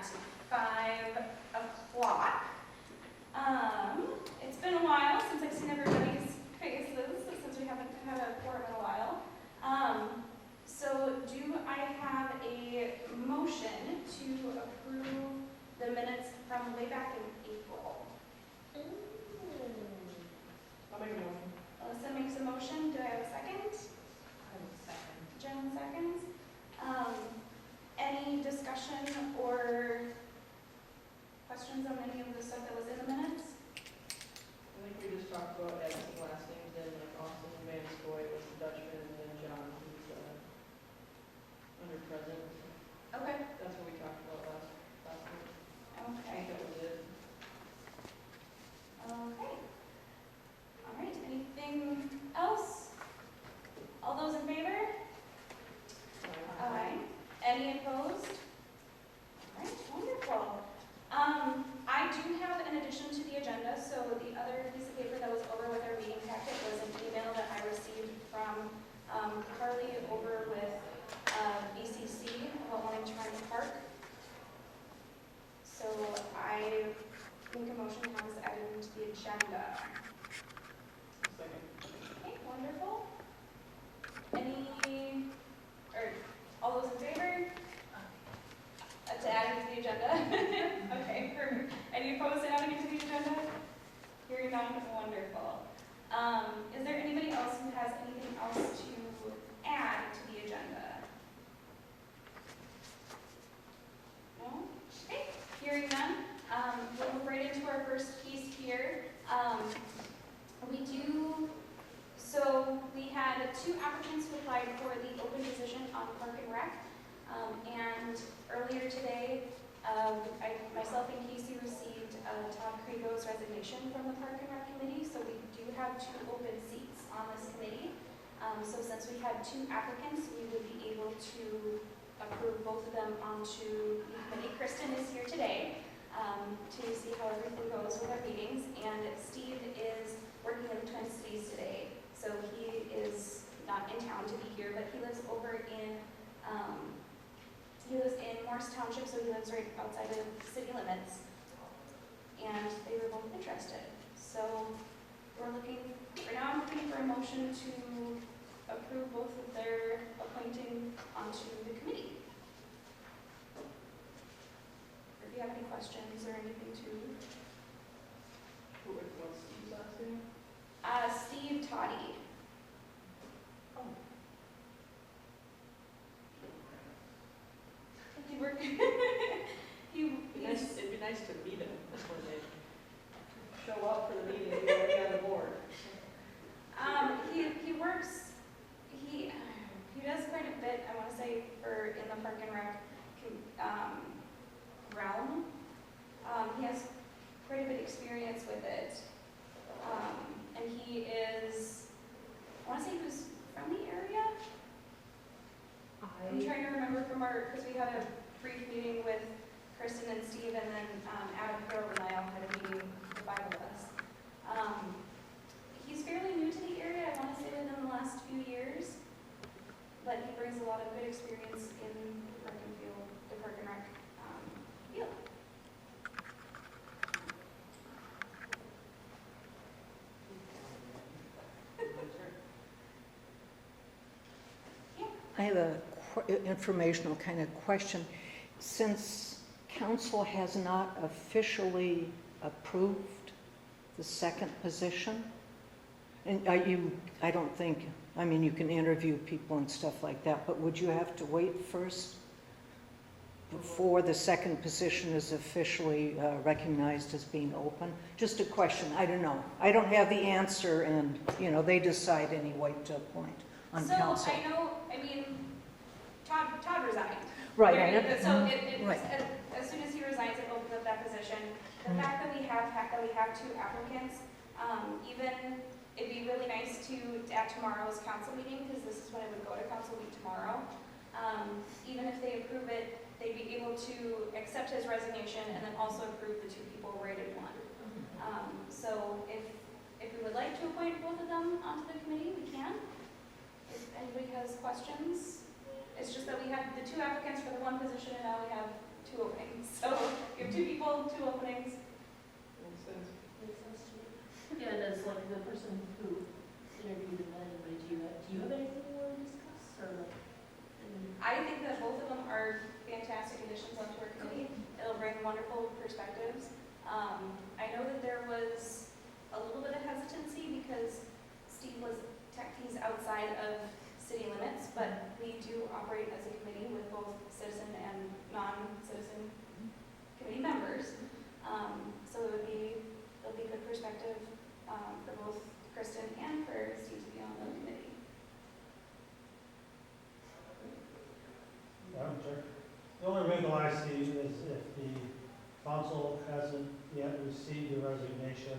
at 5 o'clock. It's been a while since I've seen everybody's faces, since we haven't had a quorum in a while. So do I have a motion to approve the minutes from way back in April? I'll make a motion. Alyssa makes a motion. Do I have a second? Second. Jen seconds. Any discussion or questions on any of the stuff that was in the minutes? I think we just talked about adding some last names in, like Austin and Van Scoy was the Dutchman, and then John, who's under present. Okay. That's what we talked about last week. I Okay. think that was it. Okay. All right. Anything else? All those in favor? Aye. Any opposed? All right. Wonderful. I do have an addition to the agenda. So the other piece of paper that was over with our meeting packet was an email that I received from Carly over with BCC about wanting to rent a park. So I make a motion to have this added into the agenda. Second. Okay, wonderful. All those in favor? To add into the agenda? Okay, perfect. Any opposed to adding into the agenda? Hearing none, wonderful. Is there anybody else who has anything else to add to the agenda? No? Okay, hearing none. We'll move right into our first piece here. So we had 2 applicants who applied for the open position on Park and Rec. And earlier today, myself and Casey received Todd Crego's resignation from the Park and Rec Committee. So we do have 2 open seats on this committee. So since we had 2 applicants, we would be able to approve both of them onto the committee. Kristen is here today to see how everything goes with our meetings. And Steve is working in the Twin Cities today. So he is not in town to be here, but he lives over in Morris Township, so he lives right outside of city limits. And they were both interested. So for now I'm looking for a motion to approve both of their appointing onto the committee. Or if you have any questions or anything to... What's Steve's last name? Steve Toddie. Oh. He worked. It'd be nice to meet him when they show up for the meeting and be already on the board. He works. He does quite a bit. I want to say in the Park and Rec realm. He has quite a bit of experience with it. And he is, I want to say he was from the area. I'm trying to remember because we had a brief meeting with Kristen and Steve, and then Adam Harold and I all had a meeting, the 5 of us. He's fairly new to the area, I want to say within the last few years, but he brings a lot of good experience in the Park and Rec field. I have a informational kind of question. Since council has not officially approved the second position, and I don't think, I mean, you can interview people and stuff like that, but would you have to wait first before the second position is officially recognized as being open? Just a question, I don't know. I don't have the answer, and, they decide anyway to appoint on council. So I know, Todd resigned. Right. So right. as soon as he resigns, it opens up that position. The fact that we have 2 applicants, even it'd be really nice to at tomorrow's council meeting, because this is when it would go to council meet tomorrow. Even if they approve it, they'd be able to accept his resignation and then also approve the 2 people right in one. So if we would like to appoint both of them onto the committee, we can. If anybody has questions. It's just that we had the 2 applicants for the 1 position, and now we have 2 openings. So two people, two openings. Makes sense. Makes sense to me. Yeah, and as like the person who interviewed and then, but do you have anything you want to discuss, or like? I think that both of them are fantastic additions onto our committee. It'll bring wonderful perspectives. I know that there was a little bit of hesitancy because Steve he's outside of city limits, but we do operate as a committee with both citizen and non-citizen committee members. So it'll be good perspective for both Kristen and for Steve to be on the committee. Madam Chair, the only wrinkle I see is if the council hasn't yet received the resignation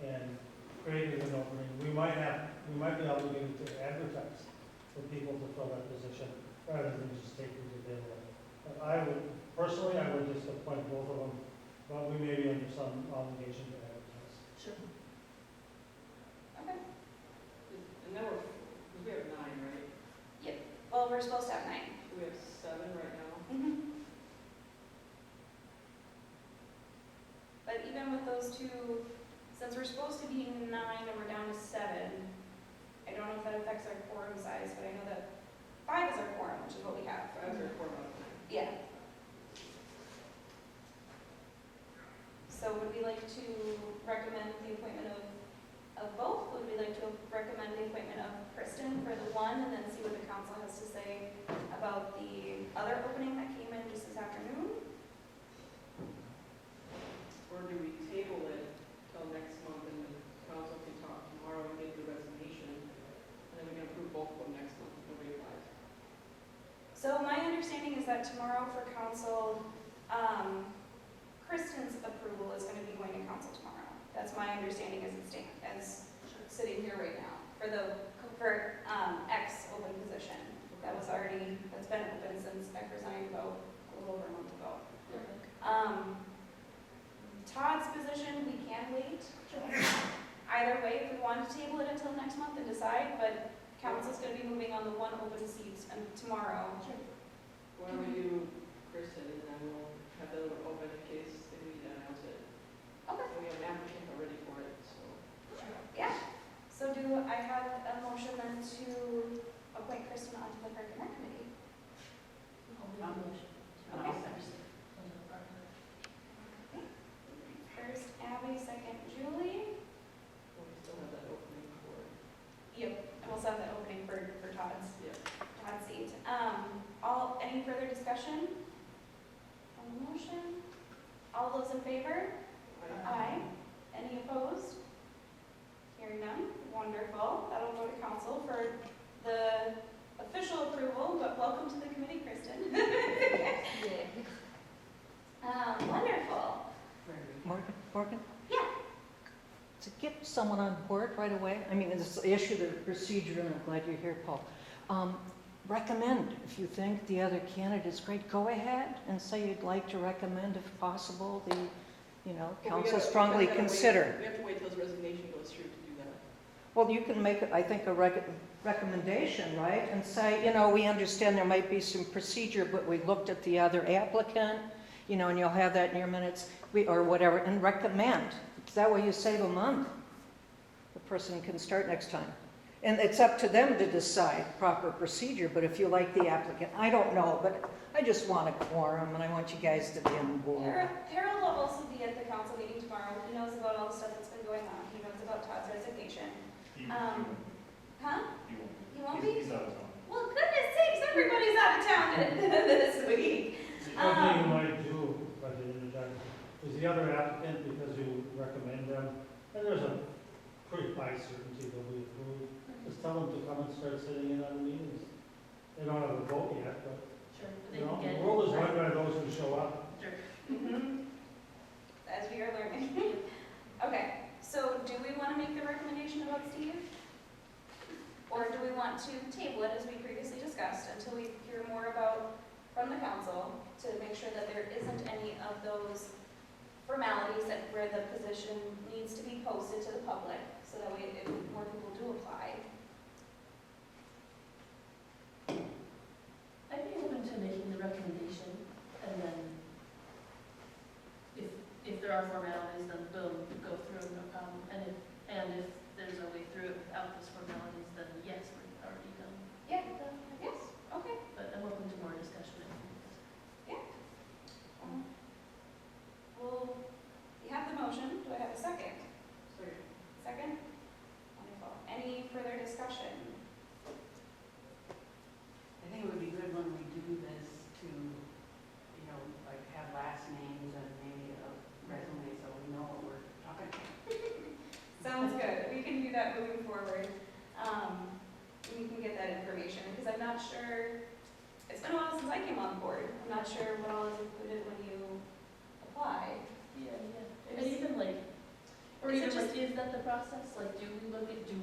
and created an opening, we might be obligated to advertise for people to fill that position rather than just take who's available. But I would just appoint both of them, but we may be under some obligation to advertise. Sure. Okay. And now we have 9, right? Well, we're supposed to have 9. We have 7 right now. But even with those two, since we're supposed to be 9 and we're down to 7, I don't know if that affects our quorum size, but I know that 5 is our quorum, which is what we have. 5 or 4 out of 9. Yeah. So would we like to recommend the appointment of both? Would we like to recommend the appointment of Kristen for the one and then see what the council has to say about the other opening that came in just this afternoon? Or do we table it till next month and the council can talk tomorrow and make the resignation? And then we can approve both of them next month, nobody applies. So my understanding is that tomorrow for council, Kristen's approval is going to be going to council tomorrow. That's my understanding as it stands, as sitting here right now, for X open position. That's been open since I resigned about a little over a month ago. Todd's position, we can wait. Either way, if we want to table it until next month and decide, but council's going to be moving on the one open seat tomorrow. Why don't we do Kristen and then we'll have the other open in case they need to announce it. Okay. And we have an applicant already for it, so. Yeah. So do I have a motion then to appoint Kristen onto the Park and Rec Committee? I'll motion. Okay. Okay. First Abby, second Julie. We still have that opening for it. Yep. And we'll have that opening for Todd's Yeah. seat. Any further discussion on the motion? All those in favor? Aye. Any opposed? Hearing none. Wonderful. That'll go to council for the official approval, but welcome to the committee, Kristen. Wonderful. Morgan? Yeah. To get someone on board right away, I mean, it's the issue, the procedure, and I'm glad you're here, Paul. Recommend, if you think the other candidate's great, go ahead and say you'd like to recommend, if possible, the, council strongly consider. We have to wait till his resignation goes through to do that. Well, you can make, I think, a recommendation, right? And say, we understand there might be some procedure, but we looked at the other applicant, and you'll have that in your minutes, or whatever, and recommend. That way you save a month. The person can start next time. And it's up to them to decide proper procedure, but if you like the applicant, I don't know, but I just want a quorum, and I want you guys to be on board. Harold will also be at the council meeting tomorrow. He knows about all the stuff that's been going on. He knows about Todd's resignation. Huh? He won't be? He's out of town. Well, goodness sakes, everybody's out of town this week. One thing you might do, if I did interject, is the other applicant, because you recommend them, and there's a pretty high certainty they'll be approved, just tell them to come and start sitting in on the meetings. They don't have a vote yet, but, Sure. the world is run by those who show up. As we are learning. Okay, so do we want to make the recommendation about Steve? Or do we want to table it, as we previously discussed, until we hear more from the council to make sure that there isn't any of those formalities where the position needs to be posted to the public, so that way if more people do apply? I'd be open to making the recommendation and then are formalities, then boom, go through, no problem. And if there's a way through it without those formalities, then yes, we're already done. Yeah. with that. Yes, okay. But I'm open to more discussion. Well, you have the motion. Do I have a second? Sorry. Second? Wonderful. Any further discussion? I think it would be good when we do this to, like have last names and maybe a resume so we know what we're talking about. Sounds good. We can do that moving forward. We can get that information, because I'm not sure, it's been a while since I came on board. I'm not sure what all is included when you apply. Yeah. And even like, or Is it even like, is that the process? Like, do we look at the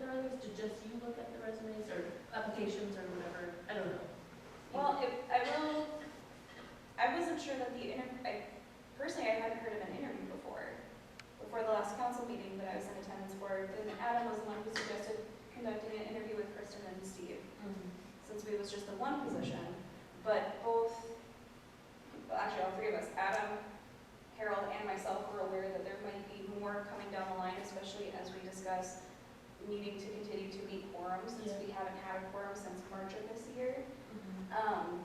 resumes? Do just you look at the resumes or applications or whatever? I don't know. Well, I wasn't sure that personally, I hadn't heard of an interview before the last council meeting that I was in attendance for. And Adam was the one who suggested conducting an interview with Kristen and Steve, since it was just the one position. But all three of us, Adam, Harold, and myself, were aware that there might be more coming down the line, especially as we discuss needing to continue to meet quorums, since we haven't had a quorum since March of this year.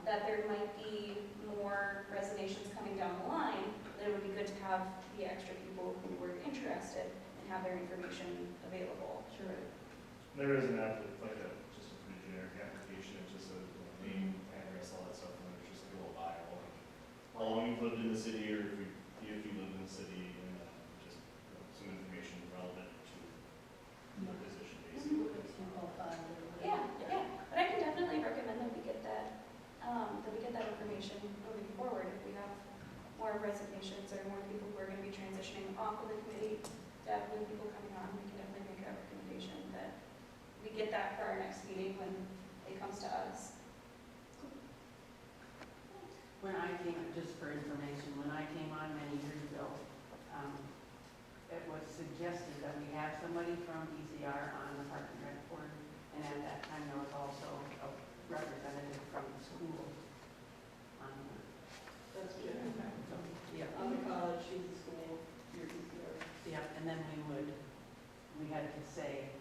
That there might be more resignations coming down the line, that it would be good to have the extra people who were interested and have their information available. Sure. There is an just a pretty generic application, it's just a name, address, all that stuff, and there's just a little bio, like how long you've lived in the city, or if you live in the city, and just some information relevant to the position, basically. Yeah. But I can definitely recommend that we get that information moving forward. If we have more resignations or more people who are going to be transitioning off of the committee, to have new people coming on, we can definitely make that recommendation that we get that for our next meeting when it comes to us. When I came, just for information, when I came on many years ago, it was suggested that we have somebody from ECR on the Park and Rec board, and at that time there was also a representative from the school on the. That's good. Yeah. On the college, she's the school, you're ECR. Yeah, and then we had to say,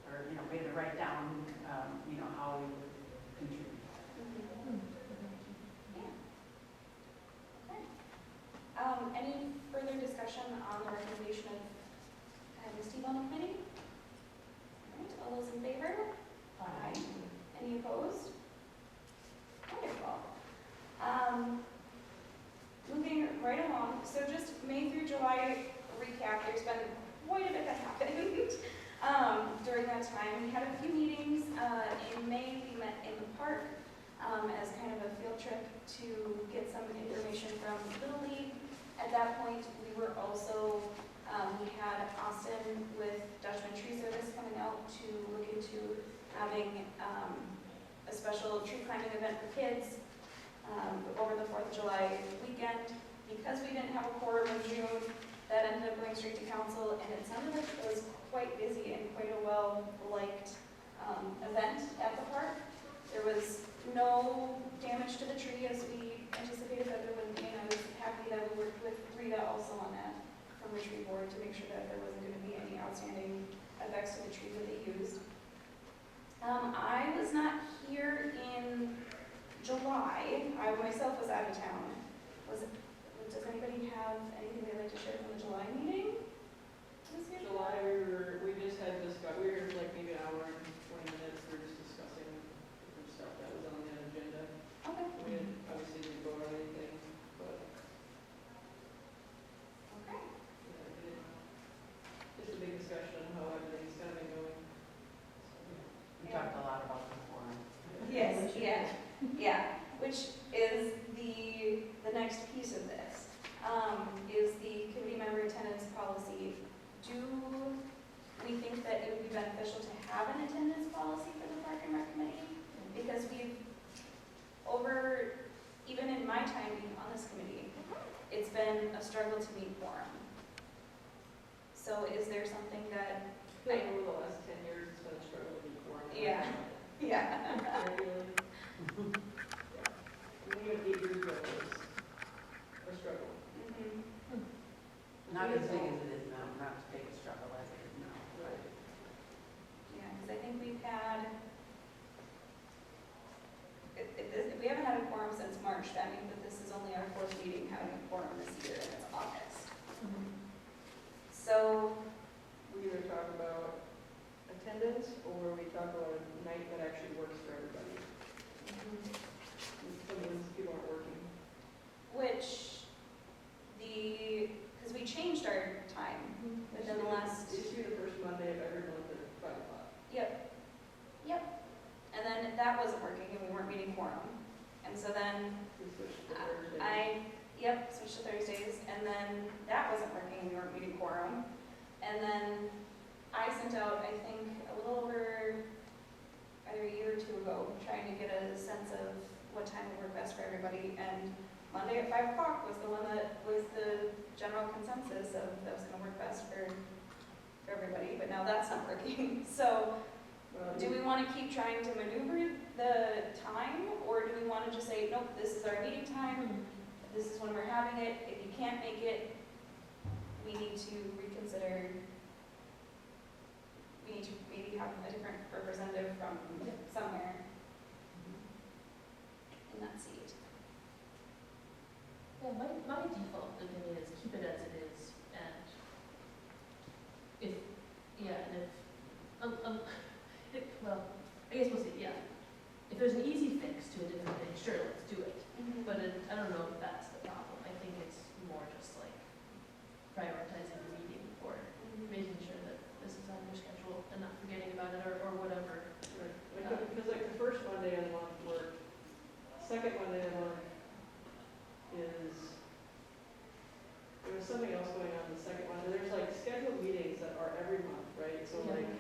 or, we had to write down, how we would contribute. Any further discussion on the recommendation of having Steve on the committee? All right, all those in favor? Aye. Any opposed? Wonderful. Moving right along, so just May through July recap, there's been quite a bit that happened during that time. We had a few meetings. In May, we met in the park as kind of a field trip to get some information from Little League. At that point, we were also, we had Austin with Dutchman Tree Service coming out to look into having a special tree climbing event for kids over the 4th of July weekend. Because we didn't have a quorum in June, that ended up going straight to council, and it sounded like it was quite busy and quite a well-liked event at the park. There was no damage to the tree as we anticipated that there wouldn't be, and I was happy that we worked with Rita also on that from the tree board to make sure that there wasn't going to be any outstanding effects to the tree that they used. I was not here in July. I myself was out of town. Does anybody have anything they'd like to share from the July meeting? July, we just had we were like maybe an hour and 20 minutes, we were just discussing different stuff that was on the agenda. Okay. We didn't obviously didn't go on anything, but Okay. just a big discussion on how everything's kind of been going. We talked a lot about the forum. Yes, yeah, which is the next piece of this, is the committee member attendance policy. Do we think that it would be beneficial to have an attendance policy for the Park and Rec Committee? Because even in my time being on this committee, it's been a struggle to meet quorum. So is there something that, I feel like over the last 10 years, it's been a struggle to be quorum. Yeah. Regularly. Yeah. Even 8 years ago, it was a struggle. Mhm. and then that wasn't working, we weren't meeting quorum. And then I sent out, I think, a little over either a year or two ago, trying to get a sense of what time would work best for everybody, and Monday at 5 o'clock was the one that was the general consensus of that was gonna work best for everybody, but now that's not working. So, do we wanna keep trying to maneuver the time, or do we wanna just say, nope, this is our meeting time, this is when we're having it, if you can't make it, we need to reconsider, we need to maybe have a different representative from somewhere in that seat. Yeah, my default opinion is keep it as it is, and if, well, I guess we'll see, yeah. If there's an easy fix to a different thing, sure, let's do it. But I don't know if that's the problem. I think it's more just like prioritizing the meeting or making sure that this is on your schedule and not forgetting about it or whatever. Because like the first Monday of the month work, second Monday of the month is, there was something else going on the second one. There's like scheduled meetings that are every month, right? So Yeah. like,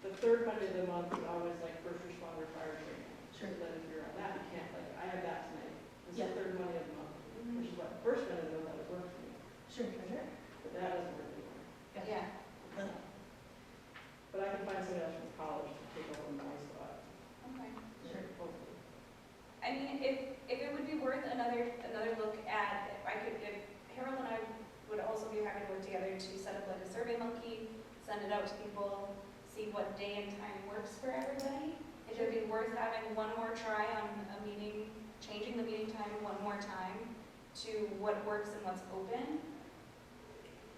the third Monday of the month is always like first responder fire training. Sure. So that if you're on that, you can't, like, I have that tonight. It's Yeah. the third Monday of the month, which is what, first Monday of the month that would work for me. Sure. But that doesn't work anymore. Yeah. But I can find somebody else from college to take over my spot. Okay. Sure. Hopefully. I mean, if it would be worth another look at, if Harold and I would also be happy to work together to set up like a survey monkey, send it out to people, see what day and time works for everybody. If it would be worth having one more try on a meeting, changing the meeting time one more time to what works and what's open.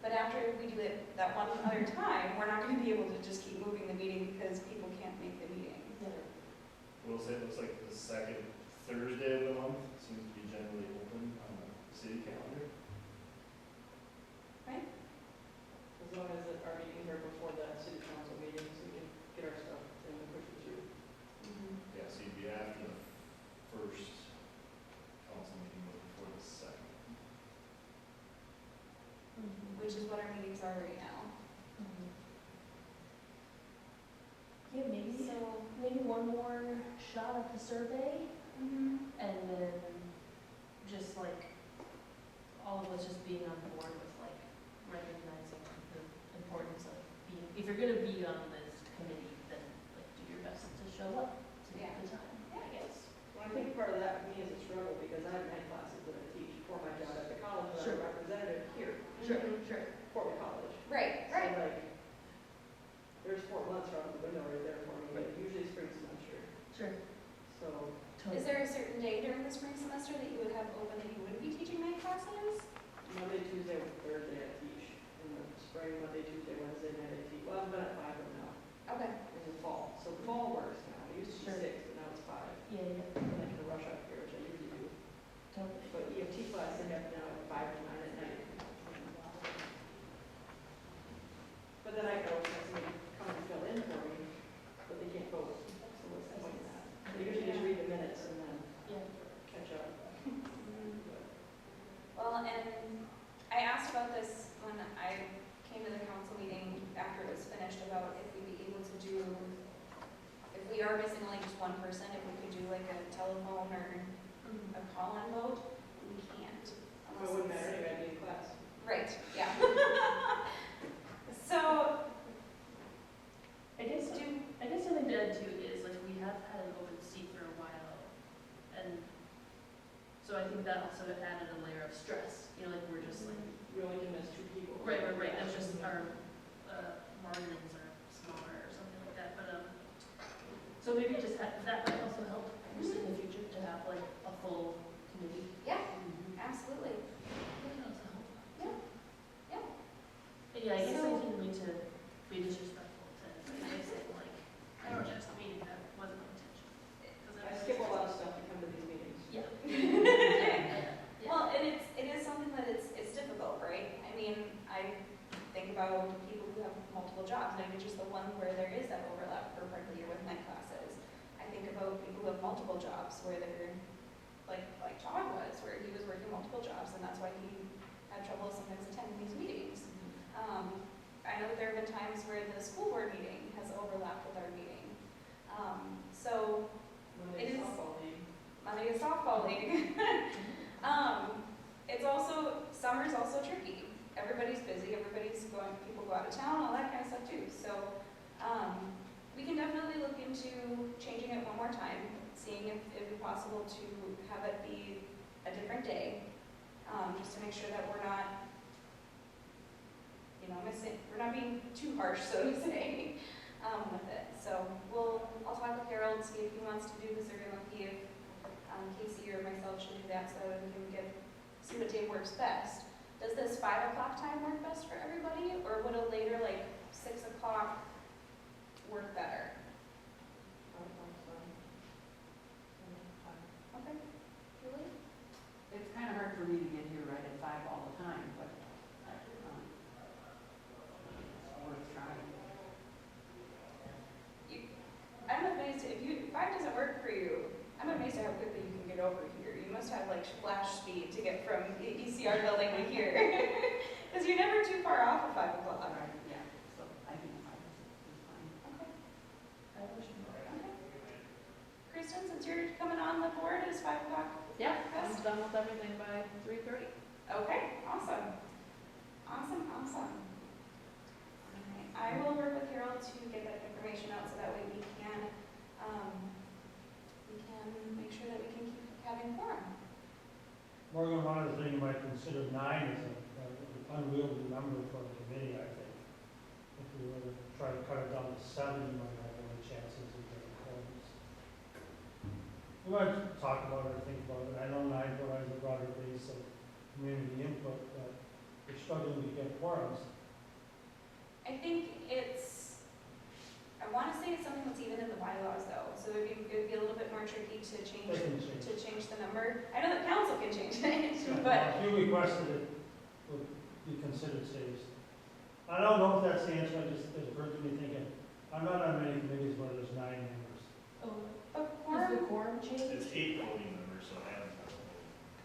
But after we do it that one other time, we're not going to be able to just keep moving the meeting because people can't make the meeting. We'll say it looks like the second Thursday of the month seems to be generally open on the city calendar. As long as our meetings are before the city council meeting, so we can get our stuff and push it through. Yeah, so you'd be after the first council meeting, but before the second. Which is what our meetings are right now. Yeah, maybe So, one more shot at the survey, and then just like all of us just being on board with like recognizing the importance of being, if you're gonna be on this committee, then like do your best to show up to Yeah. the time, I guess. Well, I think part of that for me is a struggle because I have night classes that I teach for my job at the college, but Sure. I'm a representative here Sure. for the college. right. So like, there's 4 months out of the window right there for me, but usually spring semester. Sure. So, Is there a certain day during the spring semester that you would have open that you wouldn't be teaching night classes? Monday, Tuesday, Thursday I teach. In the spring, Monday, Tuesday, Wednesday night I teach. Well, I've been at 5 of them now Okay. in the fall. So fall works now. It used to Sure. be 6, but now it's 5. Yeah. And I can rush up here, which I usually do. Totally. But EFT class, I have now at 5 to 9 at night. But then I can always have somebody come and fill in for me, but they can't vote. So what's the point of that? They usually just read the minutes and then Yeah. catch up. Well, and I asked about this when I came to the council meeting after it was finished about if we'd be able to do, if we are missing only just one person, if we could do like a telephone or a call-in vote. We can't. It wouldn't matter anyway, I'd be in class. Right, yeah. So, I guess something to add too is like we have had an open seat for a while, and so I think that also added a layer of stress. You know, like we're just like We only can miss 2 people. right. That's just our margins are smaller or something like that. But so maybe just that might also help just in the future to have like a full committee. yeah, absolutely. That can also help. Yeah. Yeah. And yeah, I guess I So- didn't mean to be disrespectful to anybody saying like I don't just mean that wasn't my intention. I skip a lot of stuff to come to these meetings. Yeah. Well, and it is something that it's difficult, right? I mean, I think about people who have multiple jobs, and it's just the one where there is that overlap for part of the year with night classes. I think about people who have multiple jobs where they're, like Todd was, where he was working multiple jobs, and that's why he everybody's busy, people go out of town, all that kind of stuff too. So, we can definitely look into changing it one more time, seeing if it would be possible to have it be a different day, just to make sure that we're not, we're not being too harsh, so to say, with it. So I'll talk with Harold, see if he wants to do the Survey Monkey, if Casey or myself should do that, so that we can see what day works best. Does this 5 o'clock time work best for everybody, or would a later, like 6 o'clock work better? Okay, Julie? It's kind of hard for me to get here right at 5 all the time, but it's worth trying. I'm amazed, if 5 doesn't work for you, I'm amazed at how quickly you can get over here. You must have like flash speed to get from the ECR building to here. Because you're never too far off of 5 o'clock. Right, yeah, so I think 5 is fine. Okay. I wish you were. Okay. Kristen, since you're coming on the board, is 5 o'clock? Yeah, I'm best? done with everything by 3:30. Okay, awesome. Awesome. All right. I will work with Harold to get that information out so that way we can make sure that we can keep having quorum. Morgan, one other thing you might consider 9 is an unwieldy number for a committee, I think. If we were to try to cut it down to 7, you might have more chances of getting quorums. We might talk about it or think about it. I know 9 provides a broader base of community input, but we're struggling to get quorums. I think I want to say it's something that's even in the bylaws though, so it'd be a little bit more tricky to change They can change. the number. I know the council can change it, Yeah, but If you requested it, would be considered safe. I don't know if that's the answer, it occurred to me thinking, I'm not on many committees where there's 9 members. Oh, a has the quorum, quorum changed? It's 8 voting members, so Adam's not a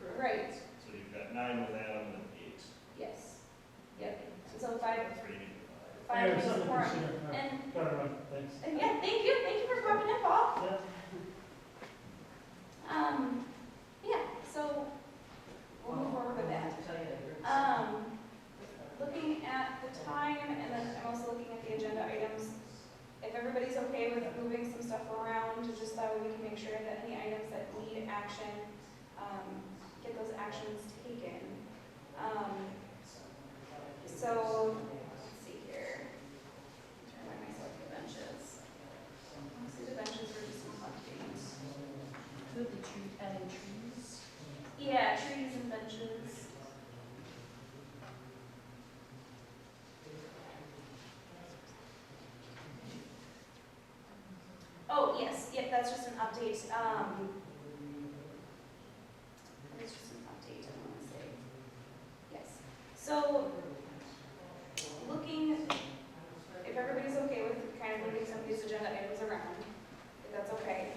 voting. right? So you've got 9 with Adam and 8. Yes. Yep. So 5 That's 3 to 5. Yeah, is something to quorum. consider. And Got it, right, thanks. yeah, thank you for popping in, Paul. Yeah. Yeah. So we'll move forward with that. I'll tell you that Looking at the time, and then I'm also looking at the agenda items. If everybody's okay with moving some stuff around, just that way we can make sure that any items that need action, get those actions taken. So, let's see here. Turn myself to benches. Mostly the benches were just some updates. Could the tree, adding trees? Yeah, trees and benches. Oh, yes, yep, that's just an update. It's just an update, I want to say. Yes. So, if everybody's okay with kind of moving some of these agenda items around, if that's okay.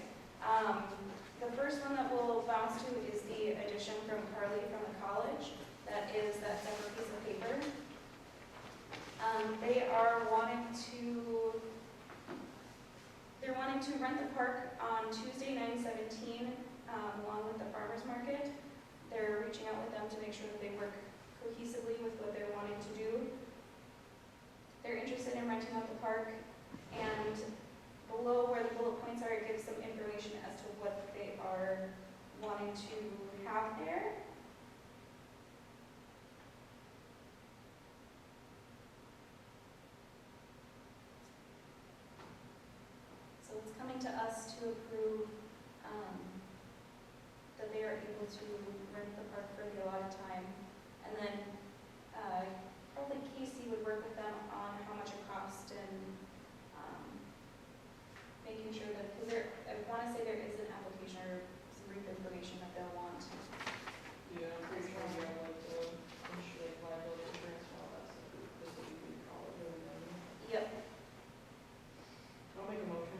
The first one that we'll bounce to is the addition from Carly from the college. That is that separate piece of paper. They're wanting to rent the park on Tuesday, 9/17, along with the farmer's market. They're reaching out with them to make sure that they work cohesively with what they're wanting to do. They're interested in renting out the park, and below where the bullet points are, it gives some information as to what they are wanting to have there. So it's coming to us to approve that they are able to rent the park for the allotted time. And then probably Casey would work with them on how much it costs and making sure that, because I want to say there is an application or some brief information that they'll want. Yeah, I'm pretty sure we have like the insurance, liability insurance, and all that stuff, just so we can call it really good. Yep. I'll make a motion.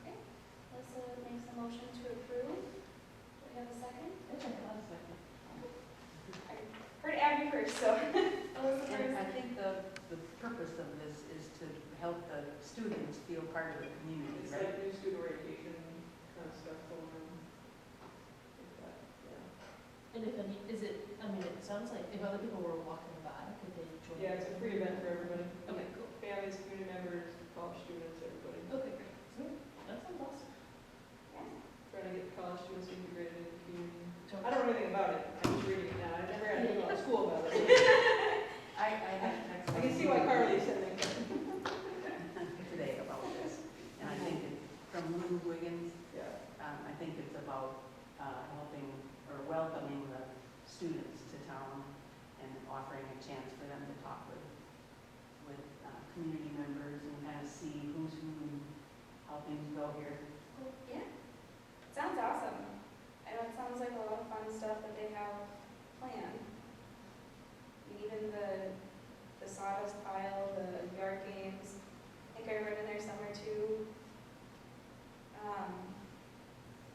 Alyssa makes a motion to approve. Do we have a second? I heard Abby first, so. Alyssa And I first. think the purpose of this is to help the students feel part of the community, It's right? like new student orientation kind of stuff going on. Like that, yeah. And if any, is it, I mean, it it sounds like if other people were walking by, could they join? Yeah, it's a free event for everybody. Okay, cool. Families, community members, college students, everybody. Okay, great. Sweet. That sounds awesome. Yeah. Trying to get college students integrated in the community. I Totally. don't know anything about it, I'm just reading it now, I never had anything about school about it. I had a text. I can see why Carly's sending it. Today about this, and I think it's from Lou Wiggins. Yeah. I think it's about helping or welcoming the students to town and offering a chance for them to talk with community members and kind of see who's who and how things go here. Yeah, sounds awesome. I know it sounds like a lot of fun stuff that they have planned. Even the sawdust pile, the yard games. I think I read in there somewhere too.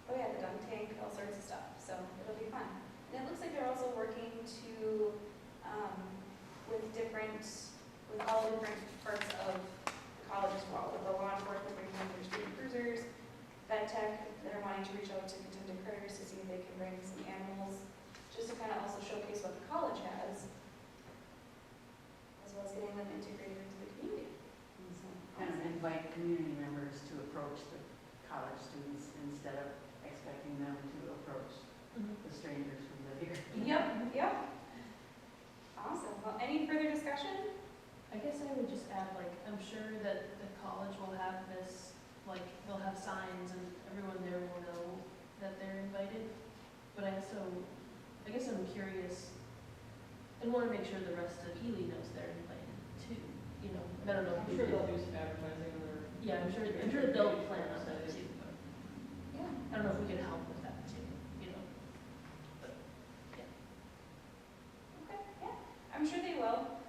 Oh yeah, the dunk tank, all sorts of stuff. So it'll be fun. And it looks like they're also working to with all different parts of the college as well. With the law enforcement bringing in their student cruisers, vet tech, they're wanting to reach out to contended critters to see if they can bring some animals, just to kind of also showcase what the college has, as well as getting them integrated into the community. So kind of invite community members to approach the college students instead of expecting them to approach the strangers who live here. Yep. Awesome. Well, any further discussion? I guess I would just add, like, I'm sure that the college will have this, like, they'll have signs and everyone there will know that they're invited. But I guess I'm curious and want to make sure the rest of Ely knows they're invited too, you know. I don't know. I'm sure they'll do some advertising or. Yeah, I'm sure they'll plan on that too, but Yeah. I don't know if we can help with that too, you know. But, yeah. Okay, yeah. I'm sure they will.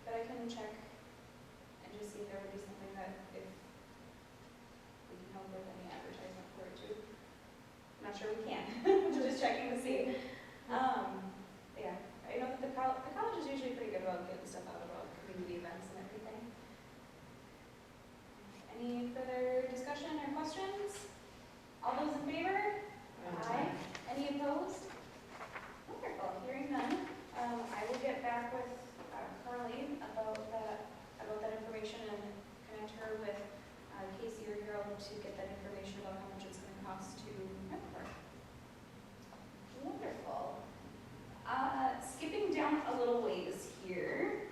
But I can check and just see if there would be something that if we can help with any advertisement for it too. I'm not sure we can. Just checking to see. Yeah, I know that the college is usually pretty good about getting stuff out about community events and everything. Any further discussion or questions? All those in favor? Aye. Any opposed? Wonderful, hearing none. I will get back with Carly about that information and connect her with Casey or Harold to get that information about how much it's going to cost to rent the park. Wonderful. Skipping down a little ways here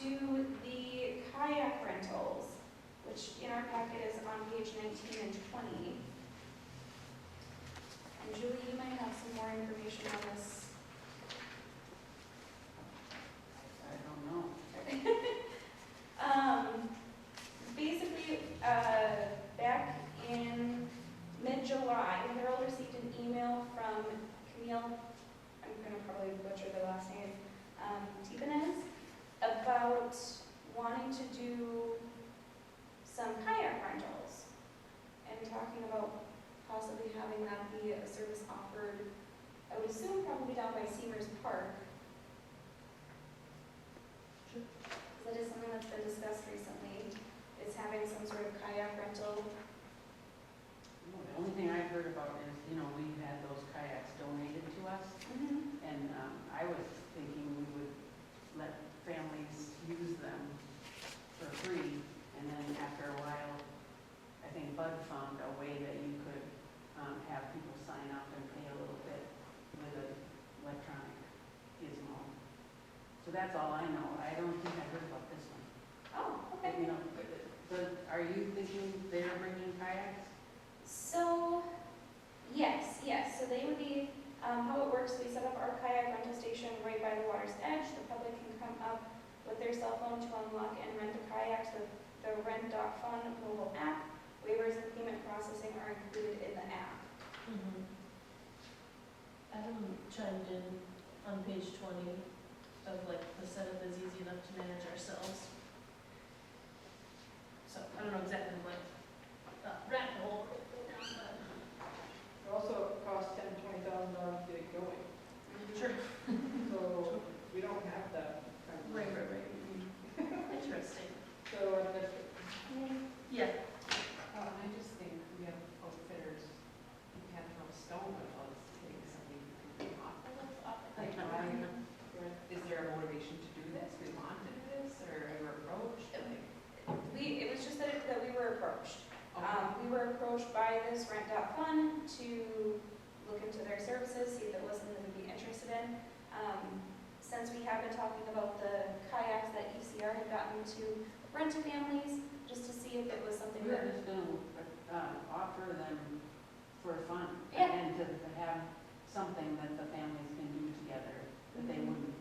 to the kayak rentals, which in our packet is on page 19 and 20. And Julie, you might have some more information on this. I don't know. Basically, back in mid-July, Harold received an email from Camille, I'm going to probably butcher the last name, Tibanez, about wanting to do some kayak rentals and talking about possibly having that be a service offered, I would assume probably down by Seamers Park. That is something that's been discussed recently, is having some sort of kayak rental. Well, the only thing I've heard about is, we've had those kayaks donated to us, and I was thinking we would let families use them for free, and then after a while, I think Bud found a way that you could have people sign up and pay a little bit with an electronic gizmo. So that's all I know. I don't think I heard about this one. Oh, okay. But are you thinking they're bringing kayaks? So, yes. So they would be, how it works, we set up our kayak rental station right by the water's edge. The public can come up with their cell phone to unlock and rent a kayak. So the Rent.fun mobile app, waivers and payment processing are included in the app. Adam chimed in on page 20 of like the setup is easy enough to manage ourselves. So I don't know exactly like rabbit hole. It also costs $10,000 to $20,000 to get it going. Sure. So we don't have that kind of. Right. Interesting. So that's. Yeah. I just think we have outfitters who can't throw stone, but let's take something off of those. something that the families can do together, that they wouldn't,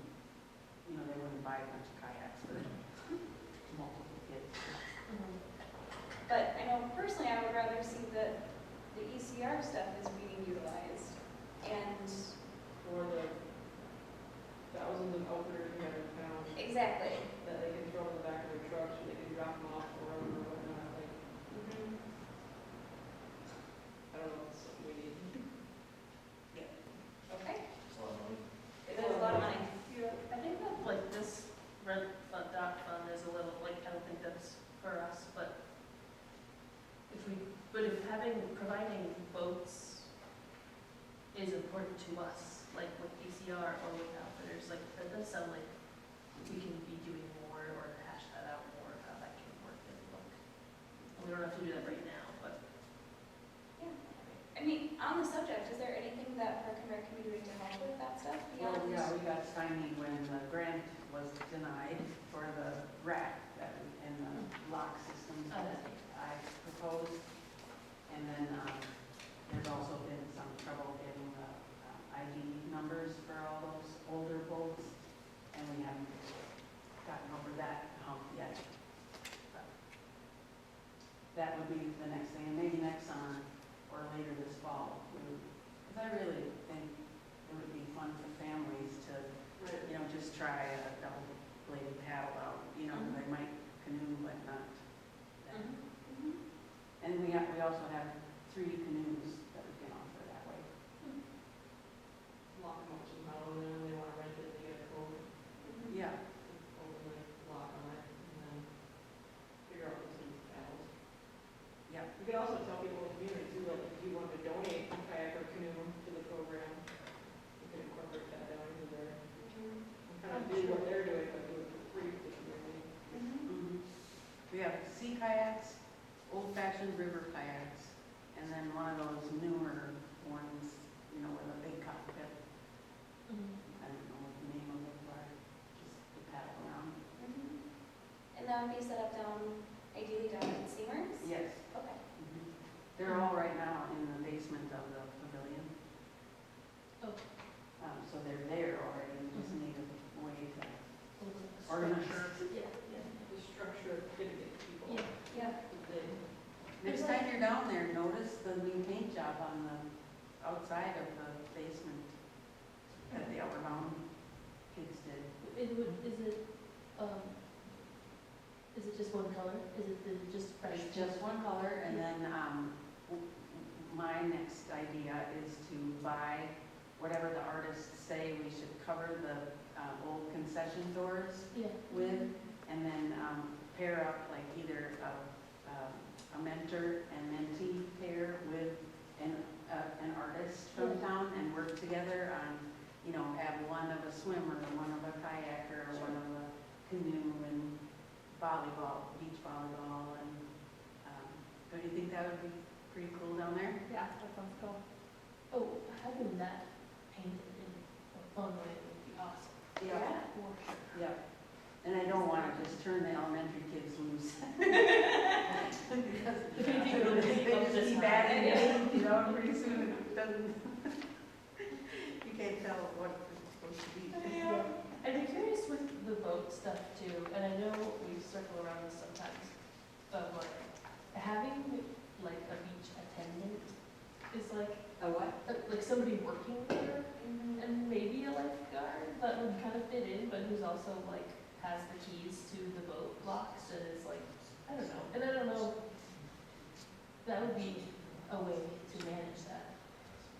you know, they wouldn't buy a bunch of kayaks for multiple kids. But I know personally, I would rather see that the ECR stuff is being utilized, and Or the thousands of outfitters we have in town exactly. that they can throw in the back of their trucks, or they can drop them off or whatnot, like, I don't know, it's something we need. Okay, It's a lot of money. it is a lot of money. Yeah, I think that like this Rent.fun is a little, like, I don't think that's for us, but if providing boats is important to us, like with ECR or with outfitters, like, that does sound like we can be doing more or hash that out more, how that can work and look. We don't have to do that right now, but. Yeah. I mean, on the subject, is there anything that Park and Rec can be doing to help with that stuff Well, beyond? yeah, we got stymied when the grant was denied for the rack and the lock systems that I proposed. And then there's also been some trouble getting the ID numbers for all those older boats, and we haven't gotten over that hump yet. But that would be the next thing, and maybe next summer or later this fall, because I really think it would be fun for families to, you know, just try a double-bladed paddle out. You know, they might canoe, but not. And we also have 3 canoes that we can offer that way. Lock them up somehow, and then when they want to rent it, they get a code, Yeah. open the lock on it, and then figure out what's in the paddles. Yeah. We could also tell people in the community too, like, if you want to donate a kayak or canoe to the program, you can incorporate that down into there. And kind of do what they're doing, but do it for free for the community. We have sea kayaks, old-fashioned river kayaks, and then one of those newer ones, you know, with a big cockpit. I don't know what the name of it was, just to paddle around. And that would be set up ideally down at Seymour's? Yes. Okay. They're all right now in the basement of the pavilion. Oh. So they're there already, we just need a way to organize. Yeah, The structure of getting it to people. yeah. Yeah. Next time you're down there, notice the new paint job on the outside of the basement that the Upper Mountain kids did. Is it just one color? Is it just fresh? It's just one color, and then my next idea is to buy whatever the artists say we should cover the old concession doors Yeah. with, and then pair up like either a mentor and mentee pair with an artist from town and work together on, you know, have one of a swimmer, one of a kayaker, one of a canoe, and volleyball, beach volleyball, and don't you think that would be pretty cool down there? Yeah, that sounds cool. Oh, having that painted in a fun way would be awesome. Yeah. For sure. Yeah. And I don't want to just turn the elementary kids loose. Because they just keep adding names, you know, and pretty soon it doesn't, you can't tell what it's supposed to be. I'd be curious with the boat stuff too, and I know we circle around this sometimes, but like having like a beach attendant is like like somebody working there, and maybe a lifeguard that would kind of fit in, but who's also like has the keys to the boat locks and is like, I don't know, and I don't know, that would be a way to manage that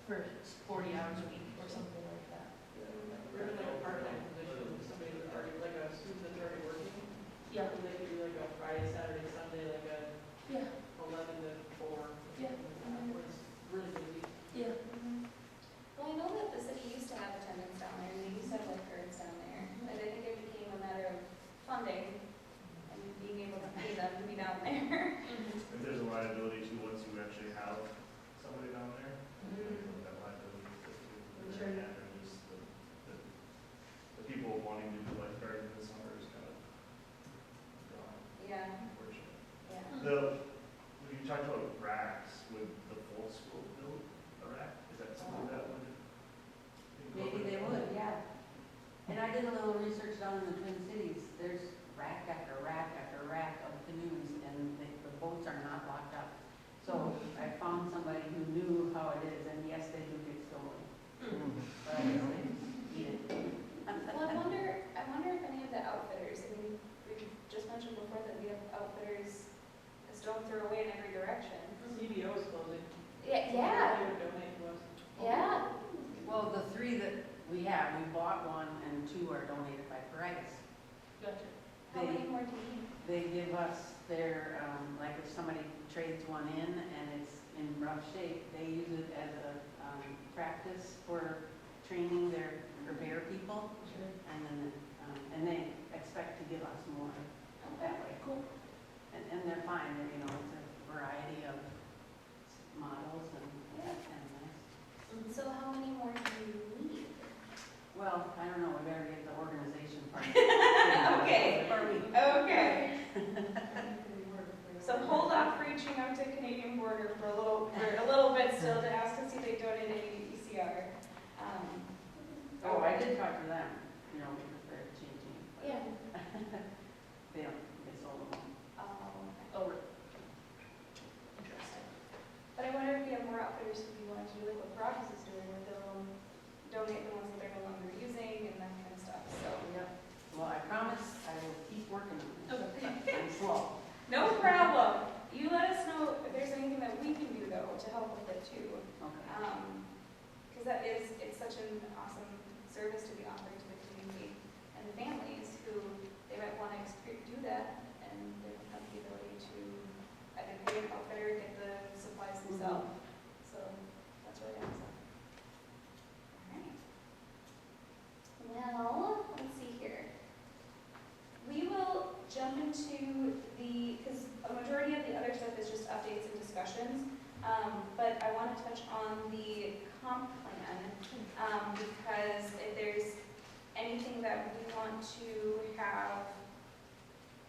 for 40 hours a week or something like that. We're in like a part-time position, somebody who's already, like a student that's already working. Yeah. And they could do like a Friday, Saturday, Sunday, like a Yeah. 11 to 4. Yeah. Where it's really busy. Yeah. Well, I know that the city used to have attendants down there, and they used to have lifeguards down there. And I think it became a matter of funding and being able to pay them to be down there. If there's a liability too, once you actually have somebody down there, that liability is too. did a little research down in the Twin Cities, there's rack after rack after rack of canoes, and the boats are not locked up. So I found somebody who knew how it is, and yes, they do get stolen. But I guess they eat it. Well, I wonder if any of the outfitters, I mean, we just mentioned before that we have outfitters that don't throw away in every direction. CBO is closing. Yeah, They would donate to us. yeah. Well, the 3 that we have, we bought 1 and 2 are donated by price. Gotcha. How many more do you need? They give us their, like if somebody trades one in and it's in rough shape, they use it as a practice for training their repair people. Sure. And they expect to give us more that way. Cool. And they're fine, you know, it's a variety of models and that's kind of nice. So how many more do you need? Well, I don't know, we better get the organization part. Okay. Or we. Okay. So hold off reaching out to Canadian Border for a little bit still to ask to see if they donate any ECR. Oh, I did talk to them, you know, because they're changing. but Yeah. They sold them. Oh, really? Interesting. But I wonder if you have more outfitters if you want to do like what Rogers is doing, where they'll donate the ones that they're no longer using and that kind of stuff, so. Yep. Well, I promise I will keep working on it. Okay. I'm slow. No problem. You let us know if there's anything that we can do though to help with it too. Okay. Because it's such an awesome service to be offered to the community and the families who they might want to do that, and they would have the ability to either pay an outfitter or get the supplies themselves. So that's really awesome. All right. Well, let's see here. We will jump into because a majority of the other stuff is just updates and discussions, but I want to touch on the comp plan because if there's anything that we want to have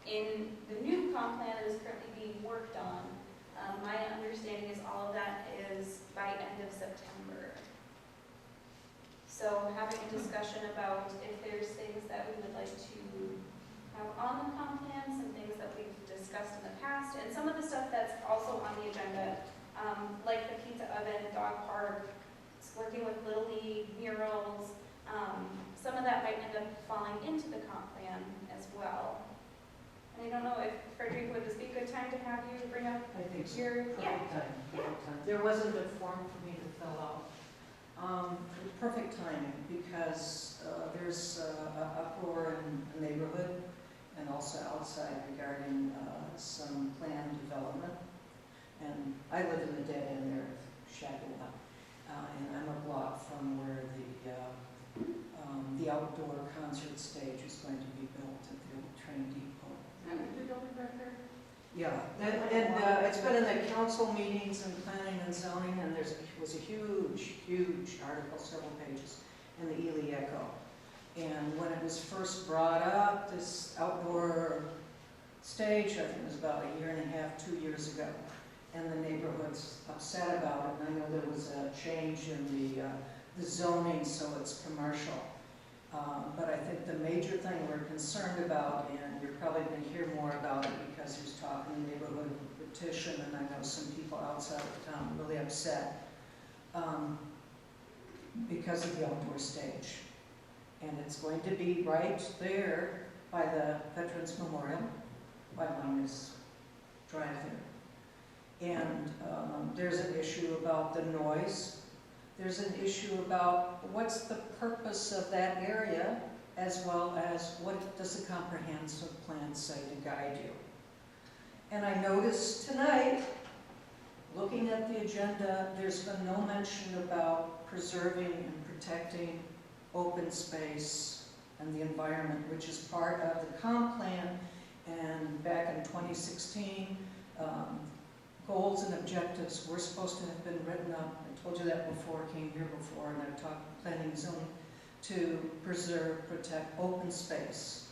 in the new comp plan that is currently being worked on, my understanding is all of that is by end of September. So having a discussion about if there's things that we would like to have on the comp plan, some things that we've discussed in the past, and some of the stuff that's also on the agenda, like the pizza oven, dog park, working with Little League, murals, some of that might end up falling into the comp plan as well. And I don't know if, Frederica, would this be a good time to have you bring up I think so. your, Perfect time, perfect time. There wasn't a form for me to fill out. Perfect timing, because there's an uproar in the neighborhood and also outside regarding some planned development. And I live in the dead end there of Shagula, and I'm a block from where the outdoor concert stage is going to be built at the old train depot. Yeah, and it's been in the council meetings and planning and zoning, and was a huge article, several pages, in the Ely Echo. And when it was first brought up, this outdoor stage, I think it was about 1.5 2 years ago, and the neighborhood's upset about it, and I know there was a change in the zoning, so it's commercial. But I think the major thing we're concerned about, and you're probably going to hear more about it because there's talk in the neighborhood of a petition, and I know some people outside of town are really upset because of the outdoor stage. And it's going to be right there by the Veterans Memorial, by Miners Drive there. And there's an issue about the noise. There's an issue about what's the purpose of that area, as well as what does the comprehensive plan say to guide you. And I noticed tonight, looking at the agenda, there's been no mention about preserving and protecting open space and the environment, which is part of the comp plan. And back in 2016, goals and objectives were supposed to have been written up. I told you that before, came here before, and I've talked planning and zoning, to preserve, protect open space.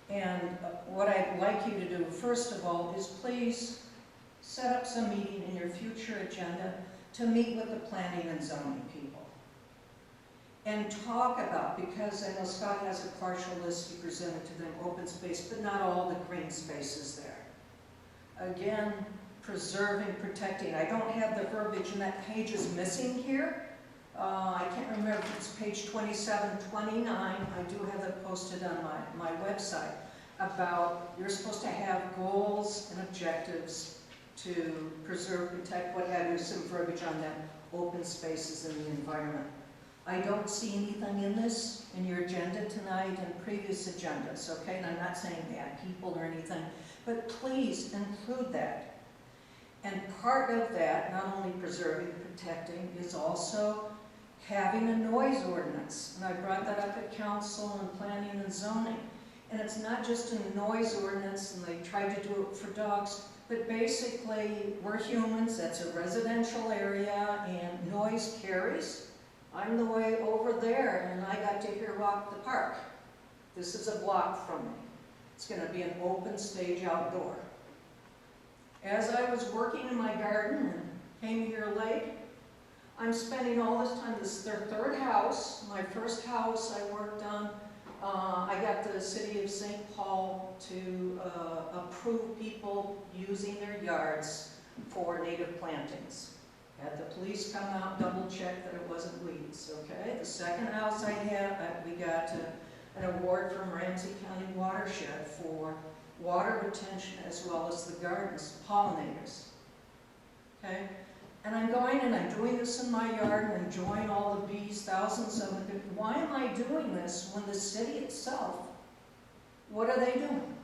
And what I'd like you to do, first of all, is please set up some meeting in your future agenda to meet with the planning and zoning people. and talk about, because I know Scott has a partial list he presented to them, open space, but not all the green spaces there. Again, preserving, protecting. I don't have the verbiage, and that page is missing here. I can't remember if it's page 27, 29. I do have that posted on my website about you're supposed to have goals and objectives to preserve, protect, what have you, some verbiage on that, open spaces in the environment. I don't see anything in this in your agenda tonight and previous agendas, okay? And I'm not saying bad people or anything, but please include that. And part of that, not only preserving, protecting, is also having a noise ordinance. And I brought that up at council and planning and zoning. And it's not just a noise ordinance, and they tried to do it for dogs, but basically, we're humans, that's a residential area, and noise carries. I'm the way over there, and I got to hear Walk the Park. This is a block from me. It's going to be an open stage outdoor. As I was working in my garden and came here late, I'm spending all this time, this is their third house. My first house I worked on, I got the city of St. Paul to approve people using their yards for native plantings. Had the police come out, double check that it wasn't weeds, okay? The second house I had, we got an award from Ramsey County Watershed for water retention as well as the gardens, pollinators, okay? And I'm going and I'm doing this in my yard and enjoying all the bees, thousands of them. Why am I doing this when the city itself, what are they doing?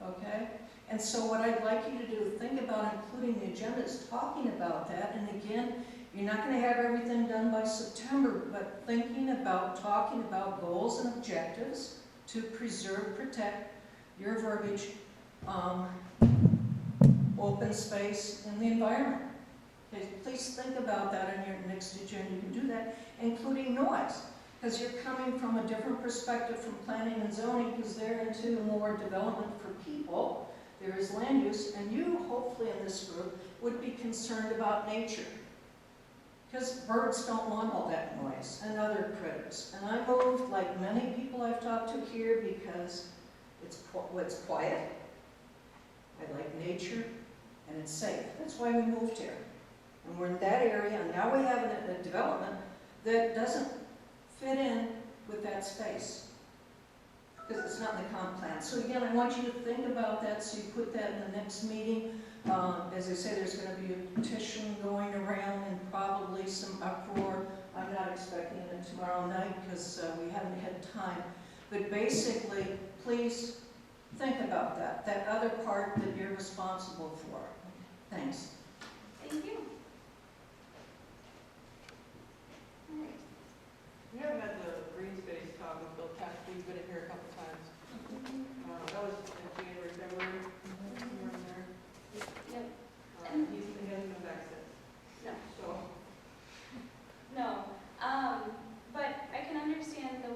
Okay? And so what I'd like you to do, think about including the agenda is talking about that. And again, you're not going to have everything done by September, but thinking about, talking about goals and objectives to preserve, protect your verbiage, open space, and the environment. Okay, please think about that in your next agenda. You can do that, including noise, because you're coming from a different perspective from planning and zoning, because they're into more development for people. There is land use, and you, hopefully in this group, would be concerned about nature. Because birds don't want all that noise, and other critters. And I moved, like many people I've talked to here, because it's quiet, I like nature, and it's safe. That's why we moved here. And we're in that area, and now we have a development that doesn't fit in with that space, because it's not in the comp plan. So again, I want you to think about that, so you put that in the next meeting. As I say, there's going to be a petition going around and probably some uproar. I'm not expecting it tomorrow night because we haven't had time. But basically, please think about that other part that you're responsible for. Thanks. Thank you. All right. We haven't had the green space talk with Bill Kess, he's been in here a couple times. That was in January, February, somewhere in there. Yep. He hasn't been back since. No. So, No. But I can understand the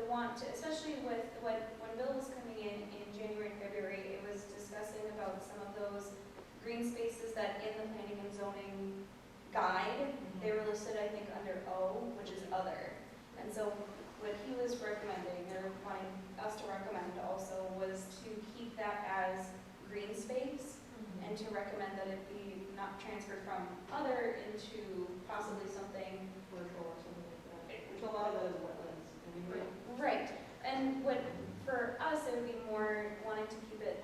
want to, especially with when Bill was coming in January and February, it was discussing about some of those green spaces that in the planning and zoning guide, they were listed, I think, under O, which is other. And so what he was recommending, or wanting us to recommend also, was to keep that as green space and to recommend that it be not transferred from other into possibly something commercial or something like that. Which A lot of that is wetlands. I mean, right. And what for us it would be more wanting to keep it,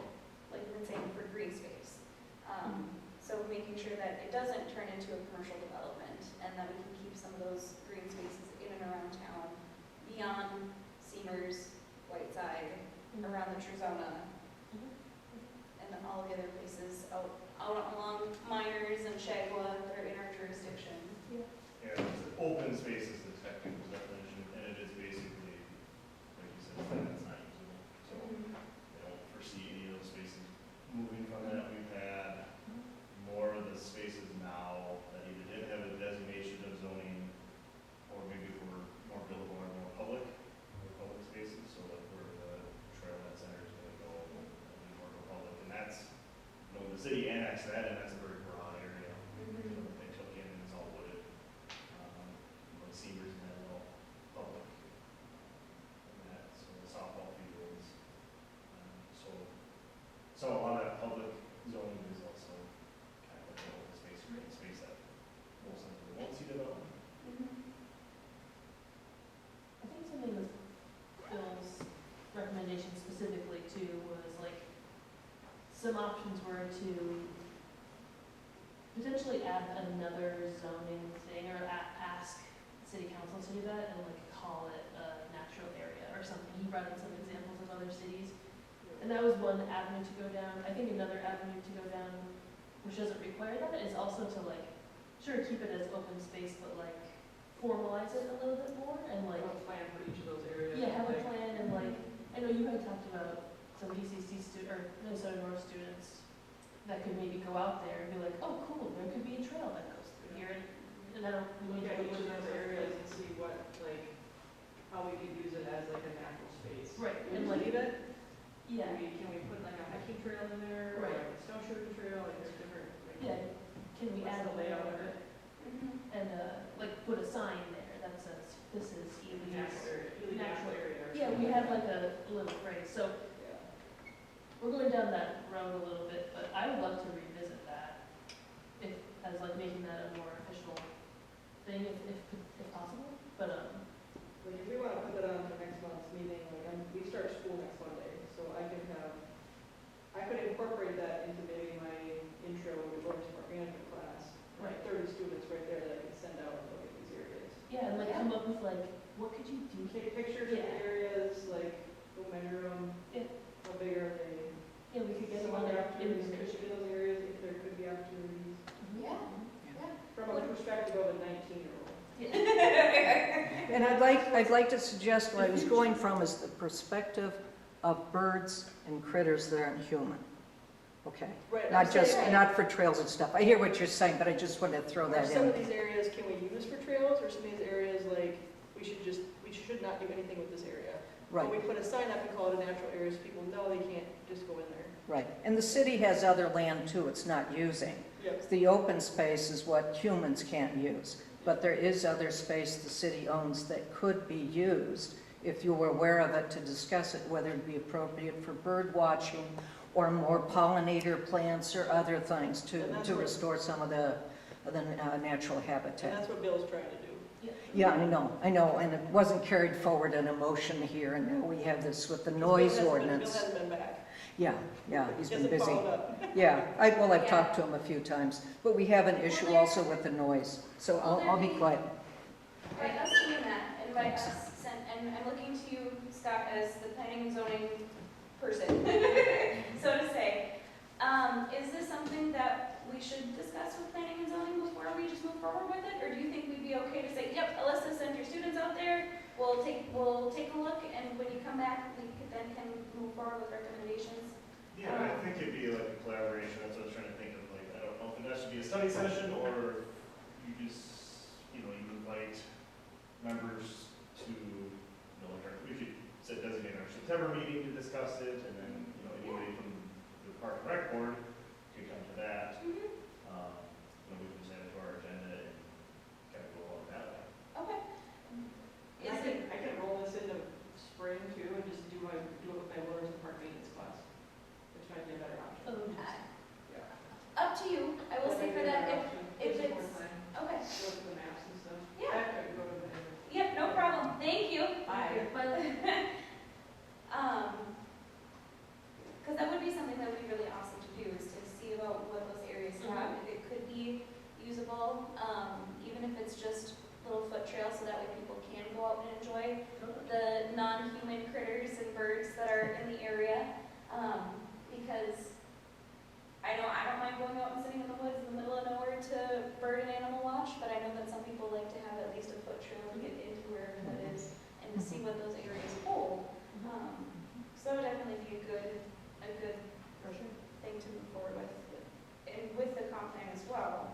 like we've been saying, for green space. So making sure that it doesn't turn into a commercial development, and that we can keep some of those green spaces in and around town, beyond Seamers, Whiteside, around the Truzona, and then all the other places out along Myers and Shagwa that are in our jurisdiction. Yeah, it's open some options were to potentially add another zoning thing or ask city council to do that and like call it a natural area or something. He brought in some examples of other cities. And that was one avenue to go down. I think another avenue to go down, which doesn't require that, is also to like, sure, keep it as open space, but like formalize it a little bit more and like, Have a plan for each of those areas. yeah, have a like- plan and like, I know you had talked about some DCC or Minnesota North students that could maybe go out there and be like, oh, cool, there could be a trail that goes through here. And I don't, we Look need at to each look of at those areas and see what, like, how we could use it as like a natural space. Right, Can and we like, leave it? yeah, Can we put like a hiking trail in there, or Right. like a snowshoeing trail, like there's different, like, yeah, can we what's add the a layout of layout it? and like put a sign there that says, this is Ely's. Natural area, really natural area. or Yeah, we something. had like a little phrase, so Yeah. we're going down that road a little bit, but I would love to revisit that if, as like making that a more official thing if possible, but Like, if we wanna put that on for next month's meeting, like, we start school next Monday, so I could incorporate that into maybe my intro to Park management class. Right. 30 students right there that I could send out and look at these areas. yeah, and like come up with like, what could you do? Take pictures of the Yeah. areas, like, go measure them. Yeah. How big are they? Yeah, we could get Some one other there in opportunities, there should be those areas, if there could be opportunities. Yeah. From a perspective of a 19-year-old. And I'd like to suggest where I was going from is the perspective of birds and critters that aren't human. Okay, Right. not just, not for trails and stuff. I hear what you're saying, but I just want to throw Are that some in. of these areas can we use for trails, or some of these areas, like, we should not do anything with this area? Right, But we put a sign up and call it a natural area, so people know they can't just go in there. right. And the city has other land too it's not using. Yep. The open space is what humans can't use, but there is other space the city owns that could be used if you were aware of it to discuss it, whether it be appropriate for bird watching or more pollinator plants or other things And that's to what- restore some of the natural And habitat. that's what Bill's trying to do. Yeah, I know, and it wasn't carried forward in a motion here, and now we have this with the noise Bill ordinance. hasn't been back. Yeah, he's He been hasn't busy. followed up. Yeah, I've Yeah. talked to him a few times, but we have an issue also with the noise, so I'll be quiet. Invite us to do that, invite us, and I'm looking to you, Scott, as the planning and zoning person, so to say. Is this something that we should discuss with planning and zoning before we just move forward with it? Or do you think we'd be okay to say, yep, Alyssa, send your students out there, we'll take a look, and when you come back, we can move forward with recommendations? Yeah, I think it'd be like a collaboration, that's what I was trying to think of, like, I don't know if that should be a study session, or you just, you invite members to, we could designate our September meeting to discuss it, and then, anybody from the Park and Rec Board could come to that. We can just add it to our agenda and kind of go along that way. Okay. I can roll this into spring too, and just do it with my Wilderness and Park maintenance class, which might be a better option. Yeah. Up to you, I will say for that, if Gives us more it's, time. okay, Go through the maps and stuff. Yeah. After I go to the. yep, no problem, thank you. Bye. Because that would be something that would be really awesome to do, is to see about what those areas have, if it could be usable, even if it's just little foot trails, so that way people can go out and enjoy the non-human critters and birds that are in the area. Because I know I don't mind going out and sitting in the woods in the middle of nowhere to bird and animal watch, but I know that some people like to have at least a foot trail to get into wherever that is and to see what those areas hold. So that would definitely be a good thing to move forward with, and with the comp plan as well.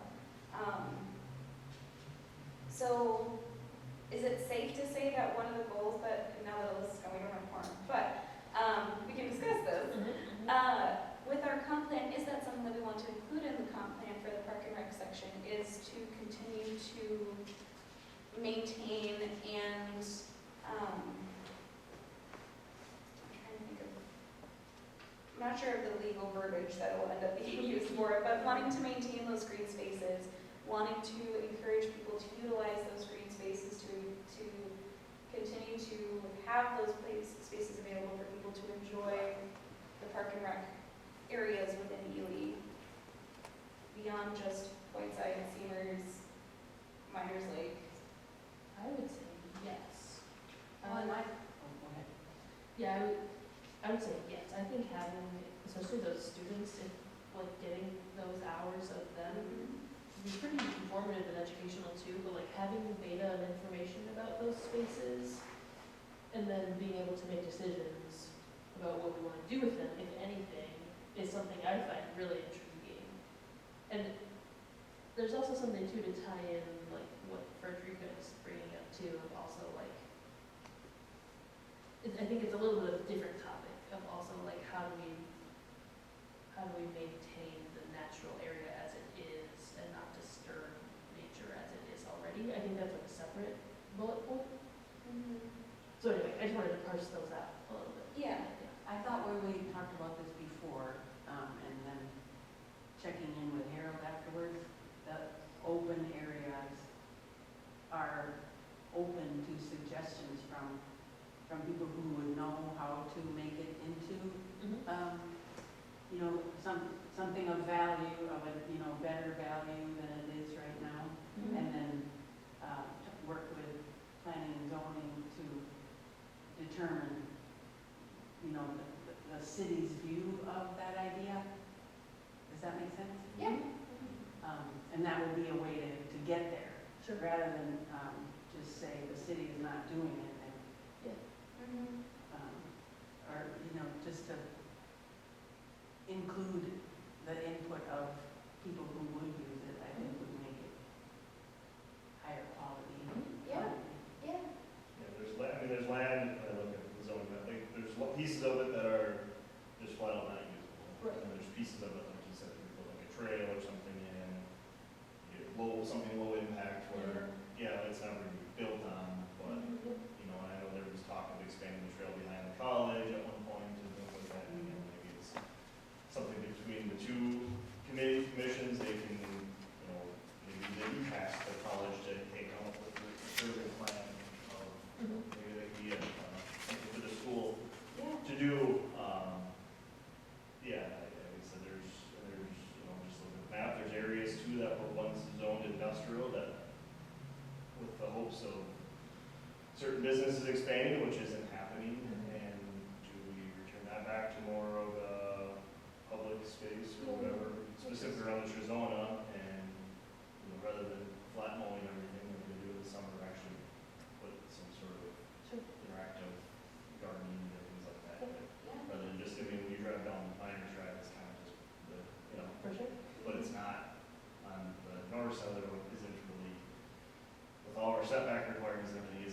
So, is it safe to say that one of the goals that, now that this is going around the corner, but we can discuss this, with our comp plan, is that something that we want to include in the comp plan for the Park and Rec section, is to continue to maintain and, I'm not sure of the legal verbiage that will end up being used for it, but wanting to maintain those green spaces, wanting to encourage people to utilize those green spaces to continue to have those spaces available for people to enjoy the Park and Rec areas within Ely, beyond just Whiteside, Seamers, Miners Lake? I would say yes. Well, go ahead. Yeah, I would say yes. I think having, especially those students, if, like, getting those hours of them be pretty informative and educational too, but like having data and information about those spaces and then being able to make decisions about what we want to do with them, if anything, is something I find really intriguing. And there's also something too to tie in like what Frederica is bringing up too, of also like, I think it's a little bit of a different topic of also like how do we maintain the natural area as it is and not disturb nature as it is already. I think that's like a separate bullet point. So anyway, I just wanted to parse those out a little bit. Yeah. I thought when we talked about this before, and then checking in with Harold afterwards, the open areas are open to suggestions from people who would know how to make it into, something of value, of a, better value than it is right now. And then work with planning and zoning to determine, the city's view of that idea. Does that make sense? Yeah. And that would be a way to get there, Sure. rather than just say the city is not doing it, or, just to include the input of people who would use it, I think would make it higher quality. Yeah. Yeah. Yeah, there's land, when I look at the zoning map, like, there's pieces of it that are just flat out not usable. Right. And there's pieces of it, like you said, you put like a trail or something in, something low impact where, it's not going to be built on, but, I know there was talk of expanding the trail behind the college at one point and things like that. And again, maybe it's something between the two commissions, they can, maybe they can task the college to take on with the survey plan of, maybe they can get something for the school to do. Like I said, there's, just look at the map, there's areas too that were once zoned industrial that, with the hopes of certain businesses expanding, which isn't happening, and do we return that back to more of a public space or whatever, specifically around the Trizona, and, rather than flat mowing everything, like we do in the summer, actually put some sort of interactive gardening and things like that. Rather than just, when you drive down Miners Drive, it's kind of just For sure. but it's not on the north side of the road, isn't really, with all our setback requirements and everything,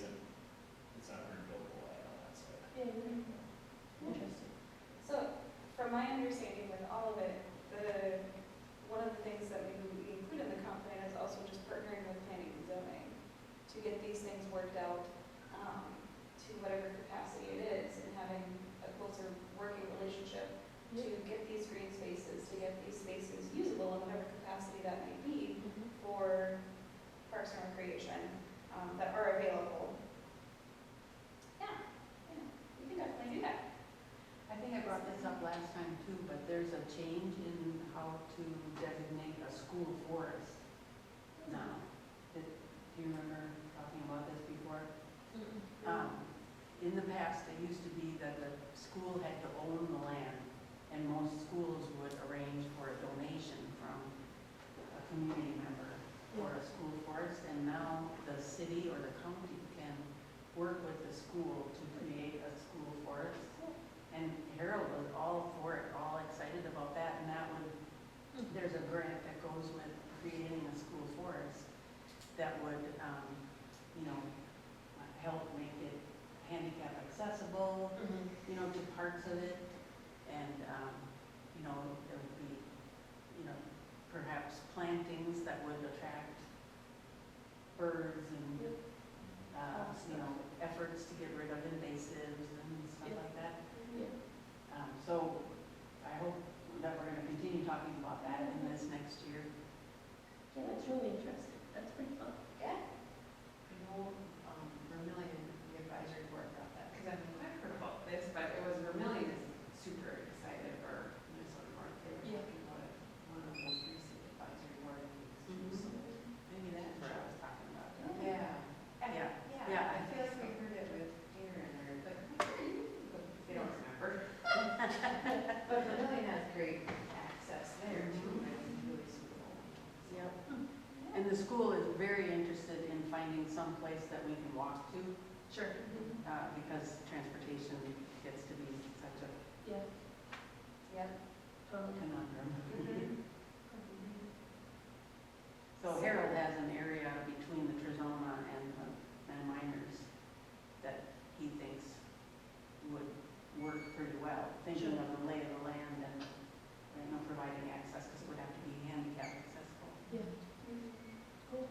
it's not very buildable on that side. Interesting. So, from my understanding with all of it, one of the things that we include in the comp plan is also just partnering with planning and zoning to get these things worked out to whatever capacity it is, and having a closer working relationship to get these green spaces, to get these spaces usable in whatever capacity that may be for parks and recreation that are available. We can definitely do that. I think I brought this up last time too, but there's a change in how to designate a school forest now. Do you remember talking about this before? In the past, it used to be that the school had to own the land, and most schools would arrange for a donation from a community member for a school forest, and now the city or the county can work with the school to create a school forest. And Harold was all for it, all excited about that, and that would, there's a grant that goes with creating a school forest that would, help make it handicap accessible, to parts of it, and, there would be, perhaps plantings that would attract birds and, efforts to get rid of invasives and stuff like that. So I hope that we're going to continue talking about that in this next year. Yeah, that's really interesting. That's pretty fun. Vermillion, the advisory board got that, because I've heard about this, but it was Vermillion is school is very interested in finding some place that we can walk to, Sure. because transportation gets to be such a Yeah. Yep. Totally. conundrum. Mhm. So Harold has an area between the Trezona and Miners that he thinks would work pretty well, thinking Sure. of the lay of the land and, providing access, because it would have to be handicap accessible. Yeah. Mhm. Cool.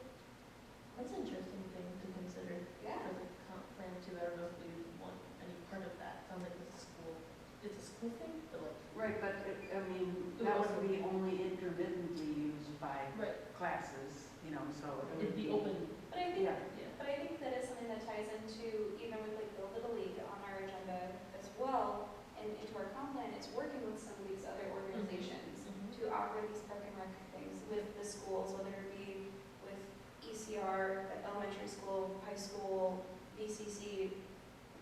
That's an interesting thing to consider Yeah. for the comp plan too. I don't know if we want any part of that. Sounds like it's a school thing, but like. Right, but that would be only intermittently used by Right. classes, so it would It'd be open. But I think, Yeah. Yeah. but I think that is something that ties into, even with like the Little League on our agenda as well, and into our comp plan, it's working with some of these other organizations to offer these park and rec things with the schools, whether it be with ECR, at elementary school, high school, BCC,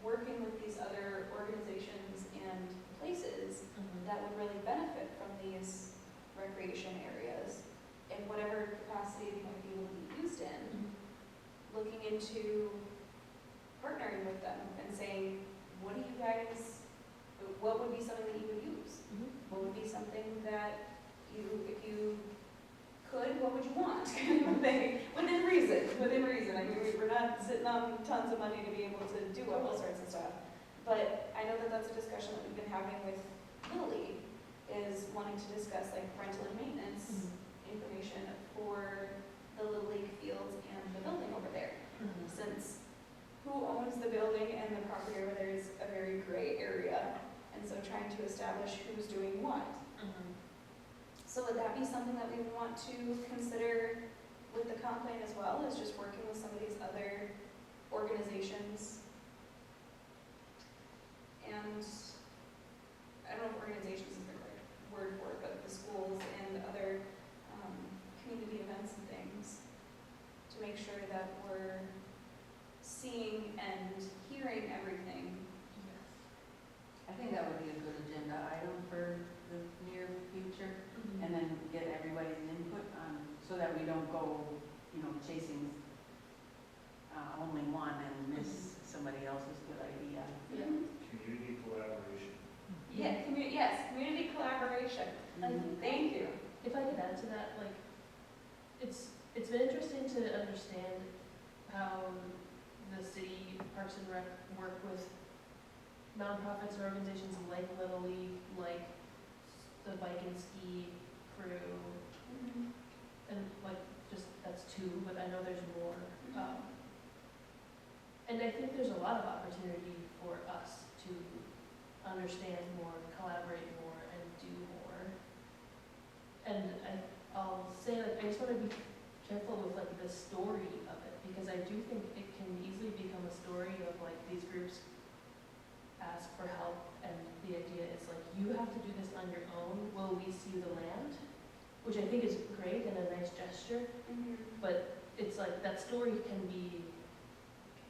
working with these other organizations and places that would really benefit from these recreation areas in whatever capacity they might be able to be used in, looking into partnering with them and saying, what would be something that you would use? What would be something that if you could, what would you want? Kind of thing. Within reason. I mean, we're not sitting on tons of money to be able to do all sorts of stuff. But I know that that's a discussion that we've been having with Little League, is wanting to discuss like rental and maintenance information for the Little League fields and the building over there. Since who owns the building and the property over there is a very gray area, and so trying to establish who's doing what. So would that be something that we would want to consider with the comp plan as well, is just working with some of these other organizations? And I don't know if organizations is the correct word for it, but the schools and other community events and things, to make sure that we're seeing and hearing everything. I think that would be a good agenda item for the near future, and then get everybody's input on, so that we don't go, chasing only one and miss somebody else's good idea. Yeah. Community collaboration. Yeah, yes, community collaboration. Thank you. If I could add to that, like, it's been interesting to understand how the city Parks and Rec work with nonprofits or organizations like Little League, like the bike and ski crew, and like just that's two, but I know there's more. And I think there's a lot of opportunity for us to understand more, collaborate more, and do more. And I'll say, like, I just want to be careful with like the story of it, because I do think it can easily become a story of like these groups ask for help, and the idea is like, you have to do this on your own, will we see the land? Which I think is great and a nice gesture, but it's like that story can be,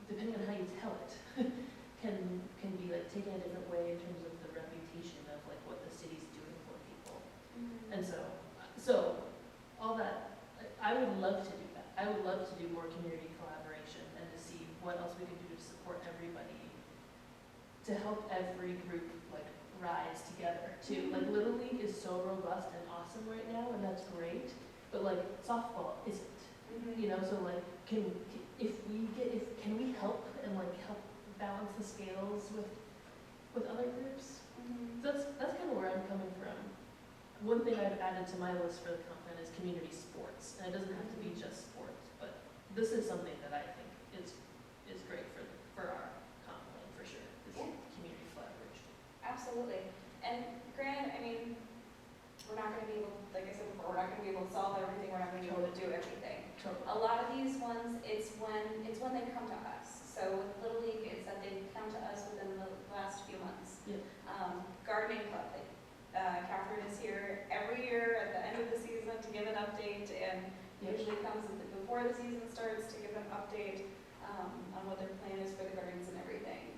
depending on how you tell it, can be like taken a different way in terms of the reputation of like what the city's doing for people. And so all that, I would love to do that. I would love to do more community collaboration and to see what else we can do to support everybody, to help every group like rise together too. Like Little League is so robust and awesome right now, and that's great, but like softball isn't. So like can we help and like help balance the scales with other groups? So that's kind of where I'm coming from. One thing I've added to my list for the comp plan is community sports, and it doesn't have to be just sports, but this is something that I think is great for our comp plan for sure. Is community collaboration. Absolutely. And granted, I mean, we're not going to be able, like I said before, we're not going to be able to solve everything. We're not going to be able to do everything. A lot of these ones, it's when they come to us. So with Little League, it's that they come to us within the last few months. Gardening club, Catherine is here every year at the end of the season to give an update, and usually comes before the season starts to give an update on what their plan is for the gardens and everything.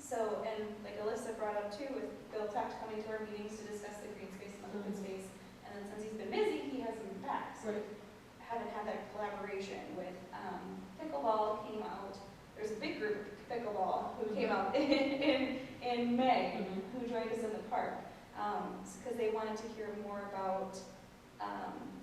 So, and like Alyssa brought up too, with Bill Taft coming to our meetings to discuss the green space and the open space, and then since he's been busy, he hasn't been back. past. Right. Haven't had that collaboration with, pickleball came out, there's a big group of pickleball who came out in May, who joined us in the park, because they wanted to hear more about,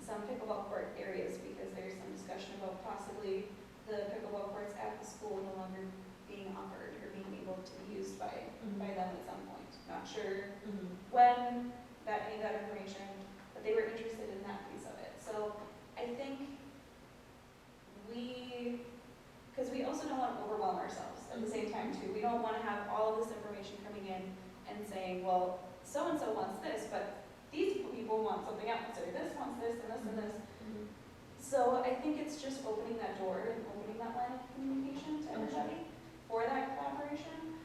some pickleball court areas, because there's some discussion about possibly the pickleball courts at the school no longer being offered or being able to be used by them at some point. Not sure when any of that information, but they were interested in that piece of it. So I think because we also don't want to overwhelm ourselves at the same time too. We don't want to have all of this information coming in and saying, well, so-and-so wants this, but these people want something else, or this wants this and this and this. So I think it's just opening that door and opening that line of communication to everybody for that collaboration,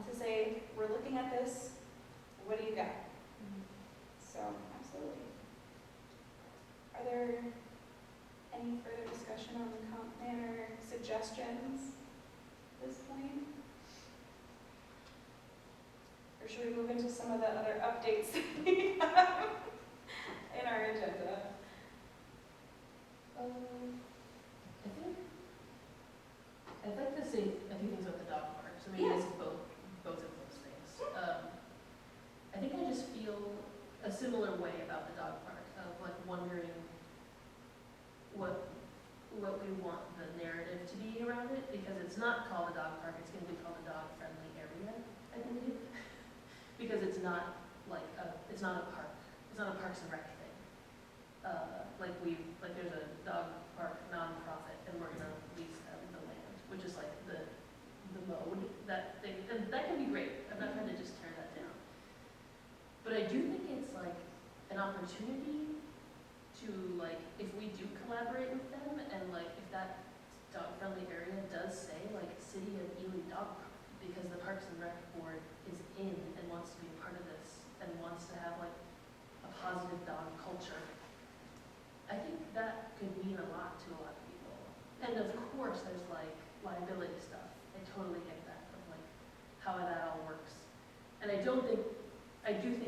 to say, we're looking at this, what do you got? So, absolutely. Are there any further discussion on the comp plan or suggestions at this point? Or should we move into some of the other updates that we have in our agenda? I think I'd like to say a few things about the dog park, so maybe Yes. it's both of those things. I think I just feel a similar way about the dog park, of like wondering what we want the narrative to be around it, because it's not called a dog park, it's going to be called a dog-friendly area, I believe, because it's not it's not a park, it's not a Parks and Rec thing. There's a dog park nonprofit, and we're gonna lease them the land, which is like the mode that thing, and that can be great. I'm not trying to just tear that down, but I do think it's like an opportunity to if we do collaborate with them, and if that dog-friendly area does say City of Ely Dog Park, because the Parks and Rec Board is in and wants to be a part of this and wants to have a positive dog culture. I think that could mean a lot to a lot of people. And of course, there's liability stuff. I totally get that, of how that all works. And I do think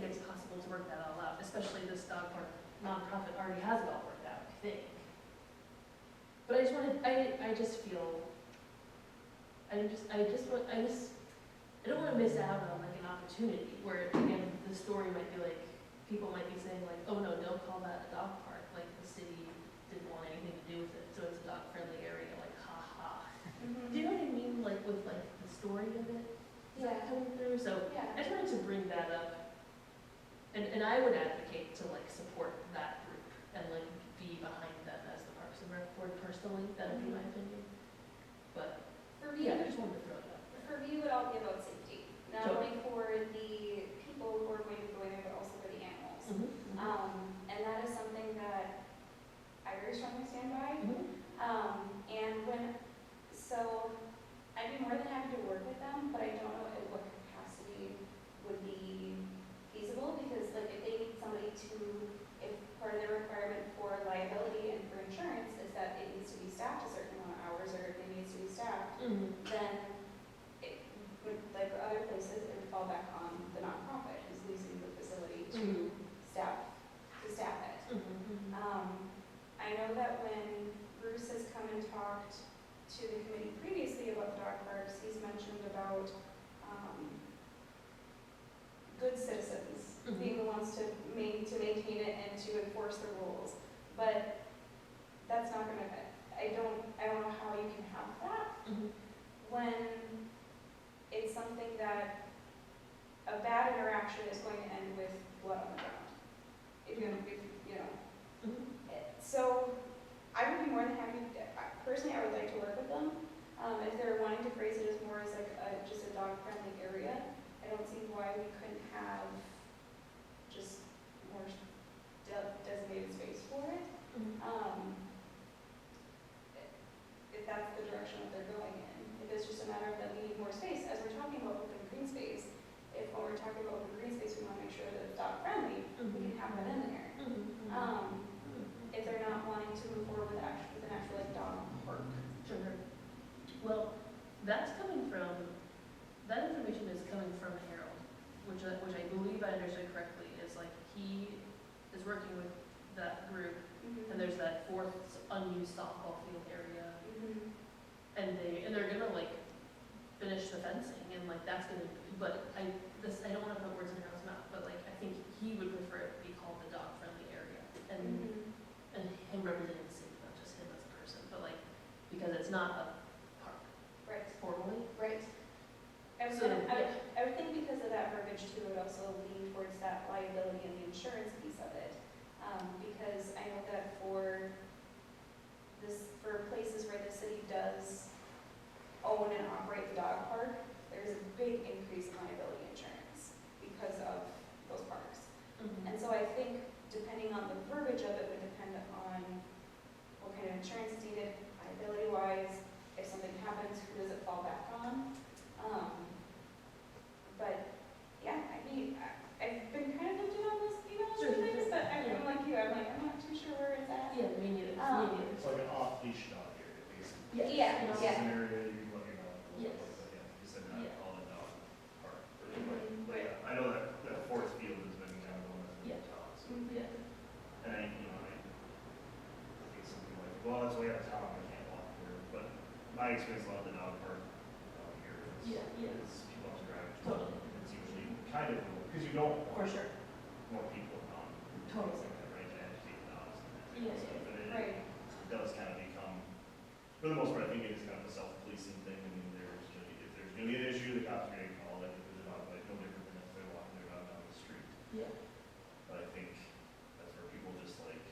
it's possible to work that all out, especially this dog park nonprofit already has it all worked out, I think. But I don't want to miss out on an opportunity where, again, the story might be people might be saying oh no, don't call that a dog park. The city didn't want anything to do with it, so it's a dog-friendly area. Ha ha. Do you know what I mean? With the story of it, is that coming through? So Yeah. I just wanted to bring that up, and I would advocate to support that group and be behind them as the Parks and Rec Board personally. That would be my opinion. But For me, yeah, I just wanted to throw it out. for me, it would all be about safety, not Sure. only for the people who are going to go in there, but also for the animals. And that is something that I very strongly stand by. So I'd be more than happy to work with them, but I don't know at what capacity would be feasible, because if they need somebody if part of their requirement for liability and for insurance is that it needs to be staffed a certain amount of hours, or if it needs to be staffed, then it would, for other places, it would fall back on the nonprofit who's leasing the facility to staff it. I know that when Bruce has come and talked to the committee previously about the dog parks, he's mentioned about good citizens being the ones to maintain it and to enforce the rules. But that's not going to, I don't know how you can have that when it's something that a bad interaction is going to end with blood on the ground. So I would be more than happy, personally, I would like to work with them. If they're wanting to phrase it as more as just a dog-friendly area, I don't see why we couldn't have just more designated space for it. If that's the direction that they're going in. If it's just a matter of that we need more space, as we're talking about open green space, if when we're talking about open green space, we want to make sure that it's dog-friendly, we can have that in there. If they're not wanting to move forward with an actual dog park. Sure. Well, that information is coming from Harold, which I believe I understood correctly, is he is working with that group And there's that fourth unused softball field area, and they're gonna like finish the fencing, and like that's gonna, but I don't wanna put words in Harold's mouth, but like, I think he would prefer it to be called the dog-friendly area, and him representing the city, not just him as a person, but like, because it's not a park Right, formally. right. So, I would think because of that verbiage too, it would also lean towards that liability and the insurance piece of it. Because I know that for places where the city does own and operate the dog park, there's a big increase in liability insurance because of those parks. And so I think depending on the verbiage of it would depend on what kind of insurance is needed, liability-wise, if something happens, who does it fall back on? But yeah, I've been kind of looking on this email and things, but I'm like you, I'm not too sure where it's at. Yeah, me neither, It's like an off-leash dog area, basically. Yeah, This yeah. is an area you can let your dog go, Yes. but yeah, you said not Yeah. call it dog park. Right. Yeah, I know that fourth field has been kind of the one that's been Yeah. taught, so. Yeah. And I think something like, well, that's way out of town, I can't walk there, but my experience a lot of the dog park out here Yeah, yeah. is people have to drive. Totally. It's usually kind of, because you don't For want sure. more people around. Totally. Things like that, right, to agitate dogs and that. Yeah, So, yeah. but it Right. does kind of become, for the most part, I think it is kind of a self-policing thing. I mean, if there's gonna be an issue, the cops are gonna call, like, if there's a dog bite, no different than if they're walking their dog down the street. Yeah. But I think that's where people just like,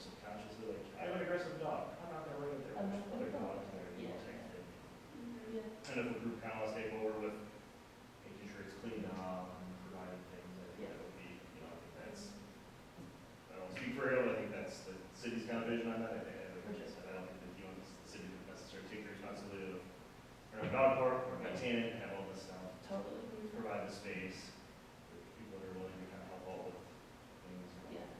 subconsciously like, I have an aggressive dog, I'm not gonna run it there, I'm there's not other gonna dogs there, you know, Yeah. type thing. Yeah. And if a group kind of wants to take over with making sure it's cleaned up and providing things, I think that would be, you know, I think that's, I don't speak for Harold, I think that's the city's kind of vision on that. I think, like I said, I don't think that you want the city to necessarily take the responsibility of running a dog park or maintain it, have all this stuff, Totally. provide the space, for people that are willing to kind of help out with things. Yeah.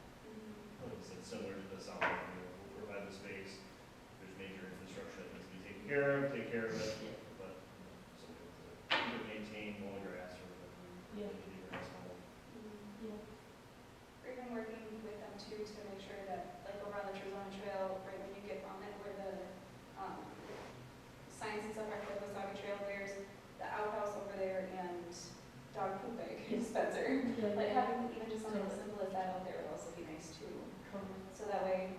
Like I said, similar to the South, we'll provide the space, if there's major infrastructure that needs to be taken care of, take care of it, Yeah. but, so we have to either maintain, mow the grass, or whatever, Yeah. maybe the grass mold. Yeah. We've been working with them too to make sure that, like over on the Trezona Trail, right when you get on it, where the signs and stuff are for the Wasabi Trail, there's the outhouse over there and dog poop bag dispenser. Yeah. Like having even just something as simple as that out there would also be nice too. Totally. So that way,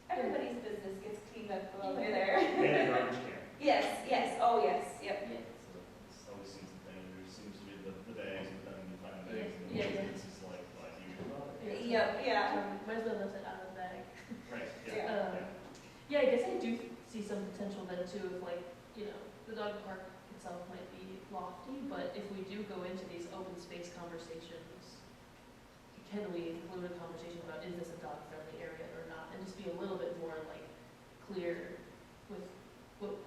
everybody's business gets cleaned up while they're there. And a garbage can. Yes, oh yes, yep. Yeah. So it's always seems the thing, there seems to be the bags, but then you find bags, and Yeah. it's just like, why do you love it? Yep, yeah. Might as well lift it out of the bag. Right, Yeah. yeah. Yeah, I guess I do see some potential then too, if like, you know, the dog park itself might be lofty, but if we do go into these open space conversations, can we include a conversation about is this a dog-friendly area or not, and just be a little bit more like clear with what,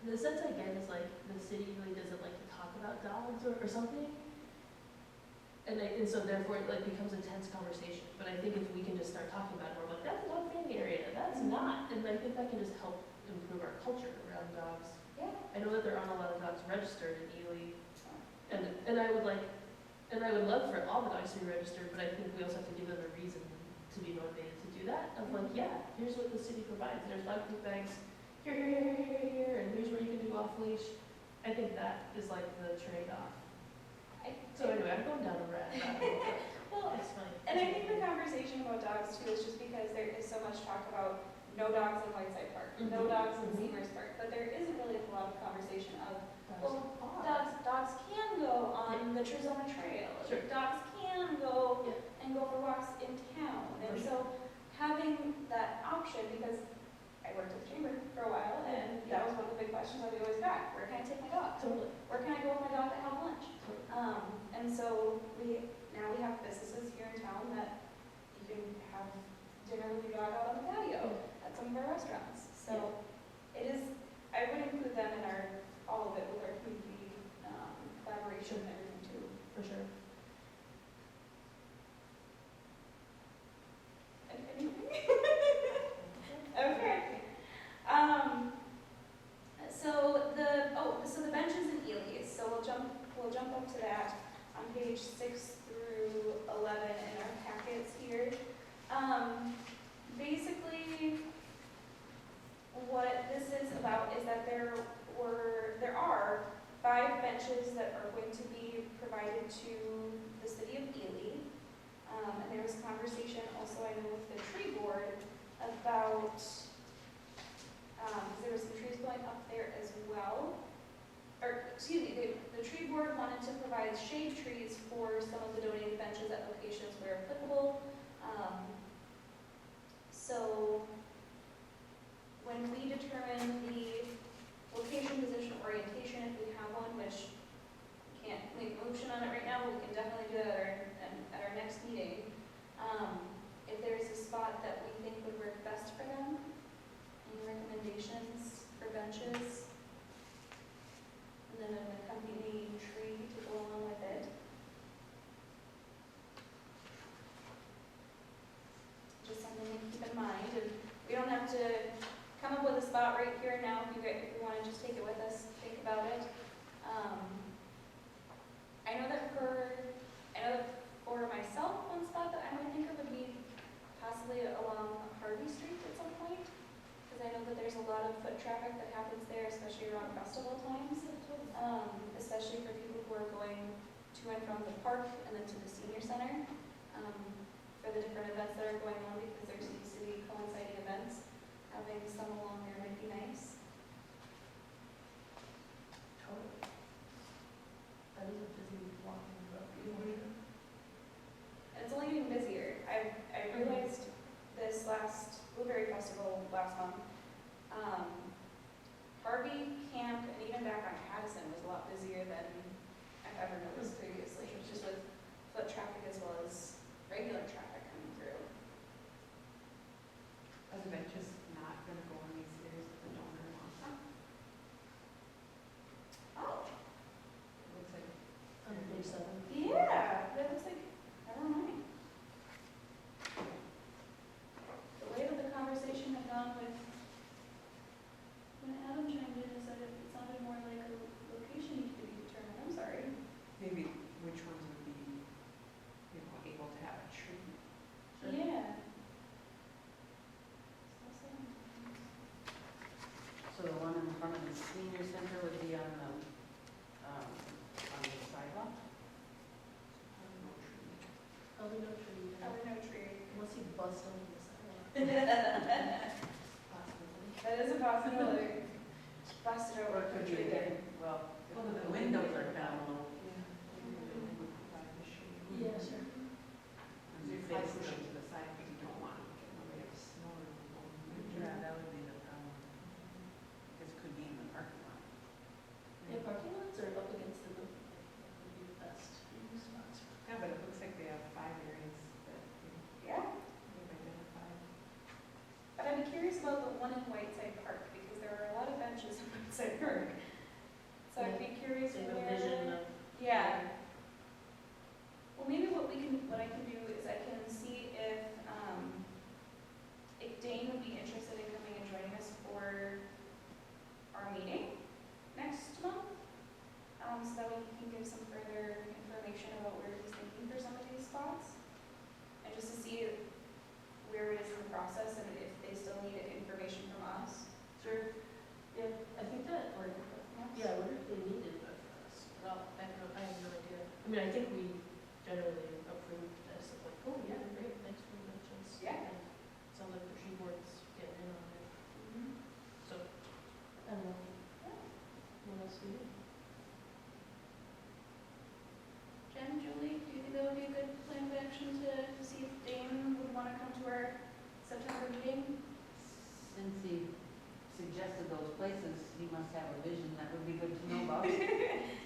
the sense I get is like the city really doesn't like to talk about dogs or something. And so therefore it like becomes a tense conversation, but I think if we can just start talking about it, we're like, that's a dog-friendly area, that's not, and I think that can just help improve our culture around dogs. Yeah. I know that there aren't a lot of dogs registered in Ely, and I would love for all the dogs to be registered, but I think we also have to give them a reason to be motivated to do that, of like, yeah, here's what the city provides, there's dog poop bags, here, and here's where you can do off-leash. I think that is like the trade-off. So anyway, I'm going down a rabbit hole, Well, but it's fine. and I think the conversation about dogs too is just because there is so much talk about no dogs in Whiteside Park, no Mhm. dogs in Seamers Park, but there isn't really a lot of conversation of, well, Dogs. dogs can go on the Trezona Trail, Sure. dogs can go Yeah. and go for walks in town, and For so having that option, because I worked at the chamber for a while, and that was one of the big questions that we always got, where can I take my dog? Totally. Where can I go with my dog to have lunch? And so now we have businesses here in town that you can have dinner with your dog out on the patio at some of our restaurants. So it is, I would include them in all of it with our community collaboration and everything too. For sure. Anything? Okay. So the benches in Ely, so we'll jump up to that on page 6 through 11 in our packets here. provided to the city of Ely. And there was conversation also, I know, with the tree board about, there were some trees going up there as well. Or, excuse me, the tree board wanted to provide shade trees for some of the donated benches at locations where applicable. So when we determine the location, position, orientation, if we have one, which we can't make a motion on it right now, but we can definitely do that at our next meeting. If there's a spot that we think would work best for them, any recommendations for benches? And then an accompanying tree to go along with it. Just something to keep in mind, and we don't have to come up with a spot right here and now. If you want to just take it with us, think about it. I know that for myself, one spot that I might think of would be possibly along Harvey Street at some point, because I know that there's a lot of foot traffic that happens there, especially around festival times, especially for people who are going to and from the park and then to the senior center, for the different events that are going on, because there seems to be coinciding events. Having some along there might be nice. Totally. That is a busy walking road. And it's only getting busier. I realized this last Blueberry Festival last month, Harvey, Camp, and even back on Addison was a lot busier than I've ever noticed previously, just with foot traffic as well as regular traffic coming through. Are the benches not going to go on these stairs if the donor wants them? Oh, It looks like. On page 7. yeah, that looks like, never mind. The way that the conversation had gone with, when Adam chimed in and said it sounded more like a location needed to be determined. I'm sorry. Maybe which ones would be, able to have a tree. Yeah. So the one in front of the senior center would be on the sidewalk? Probably no tree. Probably no tree. Unless you bust over the sidewalk. Possibly. That is a possibility. Busted over. Or it could be again, well, if the windows are down low. Yeah, sure. You face them to the side because you don't want to get in the way of snow or winter. Yeah, that would be the problem. Because it could be in the parking lot. Yeah, parking lots are up against the roof. Would be the best spots. Yeah, but it looks like they have 5 areas that Yeah. they've identified. But I'd be curious about the one in Whiteside Park, because there are a lot of benches in Whiteside Park. So I'd be curious Same where. vision of. Yeah. Well, maybe what I can do is I can see if Dane would be interested in coming and joining us for our meeting next month, so that we can give some further information about where he's thinking for some of these spots, and just to see where it is in the process and if they still need information from us. Sure. Yeah, I think that, or, yeah, I wonder if they needed that for us. Well, I have no idea. I mean, I think we generally approve this, of like, oh, yeah, great, thanks for the mentions. Yeah. And it sounds like the tree board's getting in on it. So, I don't know. What else do you do? Jen, Julie, do you think that would be a good plan of action to see if Dane would want to come to our September meeting? Since he suggested those places, he must have a vision that would be good to know about.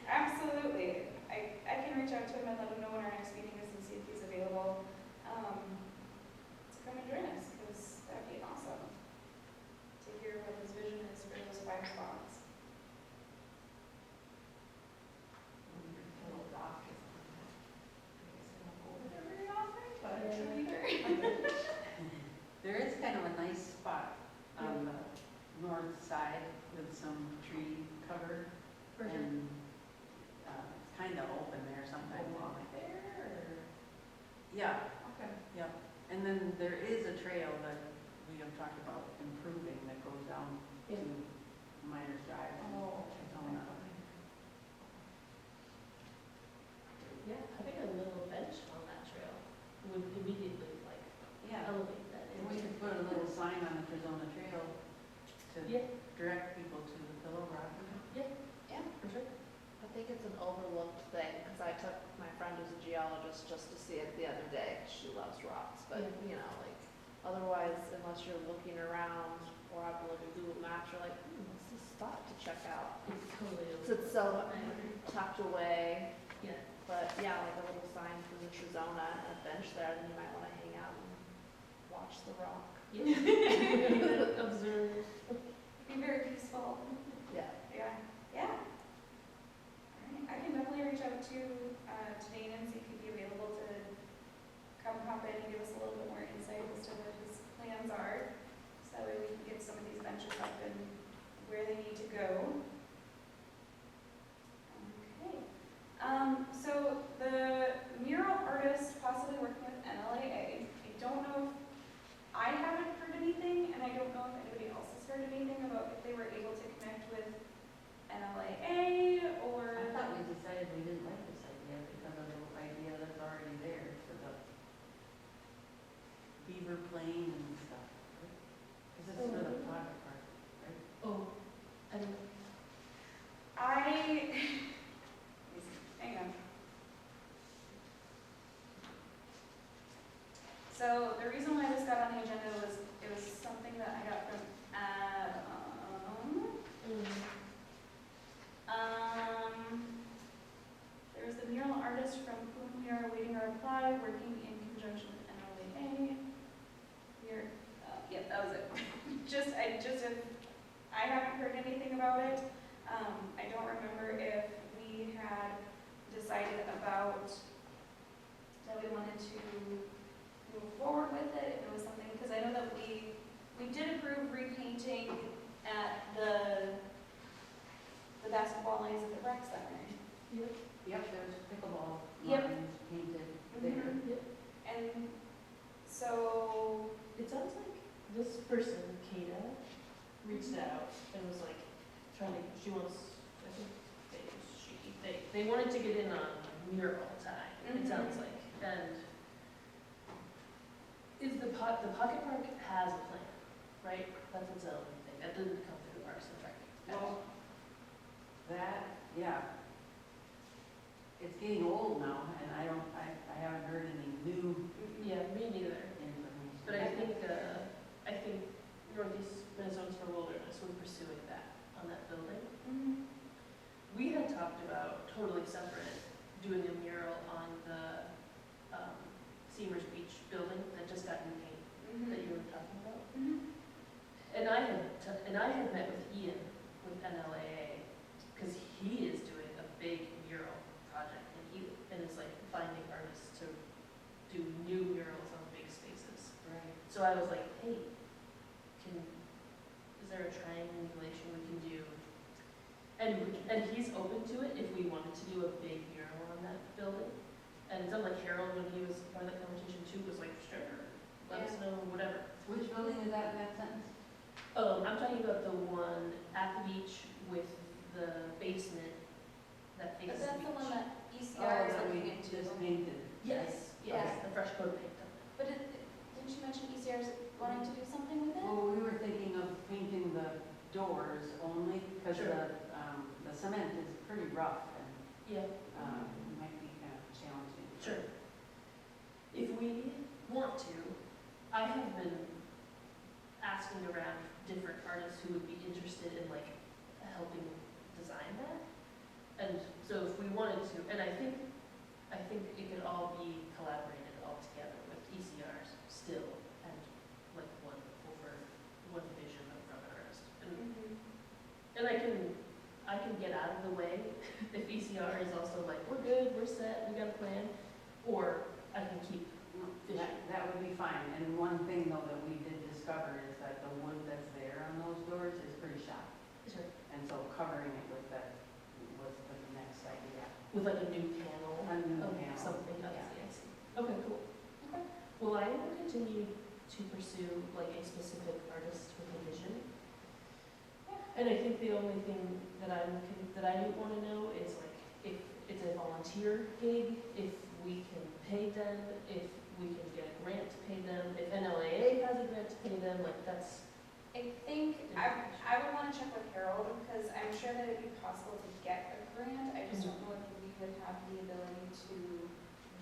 Absolutely. I can reach out to him and let him know when our next meeting is and see if he's available to come and join us, because that'd be awesome to hear what his vision is for those 5 spots. Very often, but There is kind of a nice spot on the north side with some tree cover. For sure. And it's kind of open there sometimes. Yeah, Okay. yep. And then there is a trail that we have talked about improving that goes down to Miners Drive. Oh, Chitona. overlooked thing, because I took my friend who's a geologist just to see it the other day. She loves rocks, but, you know, like, otherwise, unless you're looking around or have like a Google Maps, you're like, what's this spot to check out? It's totally. So it's so tucked away, Yeah. but yeah, like a little sign from the Trizona and a bench there, then you might want to hang out and watch the rock. Yeah. Observe. Be very peaceful. Yeah. Yeah, yeah. All right, I can definitely reach out to Dane and see if he'd be available to come pop in and give us a little bit more insight as to what his plans are. So that way we can get some of these benches up and where they need to go. Okay. So the mural artist possibly working with NLAA. I don't know if, I haven't heard anything, and I don't know if anybody else has heard anything about if they were able to connect with NLAA or. I thought we decided we didn't like this idea because of the idea that's already there for the beaver plane and stuff. Because it's for the pocket park, right? Oh, and Hang on. So the reason why this got on the agenda was, it was something that I got from there was the mural artist from whom we are awaiting a reply, working in conjunction with NLAA. Yep, that was it. I haven't heard anything about it. I don't remember if we had decided about that we wanted to move forward with it, if it was something, because I know that we did approve repainting at the basketball lanes at the rec center. Yep, there's pickleball Yep. lines painted there. And so, it sounds like this person, Kada, reached out and was like she wants, I think they wanted to get in on mural time, it sounds like. And is the pocket park has a plan, right? That's its own thing. That didn't come through Parks and Rec. Well, yeah. It's getting old now, and I haven't heard any new Yeah, me neither. information. But I think Northeast Minnesotans for Wilderness were pursuing that on that building. We had talked about totally separate, doing a mural on the Seamers Beach building that just got new paint that you were talking about. And I had met with Ian with NLAA because he is doing a big mural project in Ely, and it's like finding artists to do new murals on big spaces. Right. So I was like, hey, is there a triangulation we can do? And he's open to it if we wanted to do a big mural on that building. And it sounded like Harold, when he was part of the competition too, was like, sure, let us know, whatever. Which building is that in that sentence? I'm talking about the one at the beach with the basement that but faces that's the the one beach. that ECR is that we looking into. just painted. Yes, Yeah. the fresh coat of paint on it. But didn't you mention ECR is wanting to do something with it? Well, we were thinking of painting the doors only because Sure. the cement is pretty rough and Yeah. it might be kind of challenging. Sure. If we want to, I have been asking around different artists who would be interested in like helping design that. And so if we wanted to, and I think it could all be collaborated all together with ECRs still and like one vision of an artist. And I can get out of the way if ECR is also like, we're good, we're set, we got a plan, or I can keep fishing. That would be fine. And one thing though that we did discover is that the wood that's there on those doors is pretty sharp. Sure. And so covering it with that was the next idea. With like a new panel A new of panel. something, Yeah. I see. Okay, cool. Okay. Well, I will continue to pursue like a specific artist with a vision. And I think the only thing that I want to know is like if it's a volunteer gig, if we can pay them, if we can get a grant to pay them, if NLAA has a grant to pay them, like that's. I think, I would wanna check with Harold, because I'm sure that it'd be possible to get a grant, I just don't know if we would have the ability to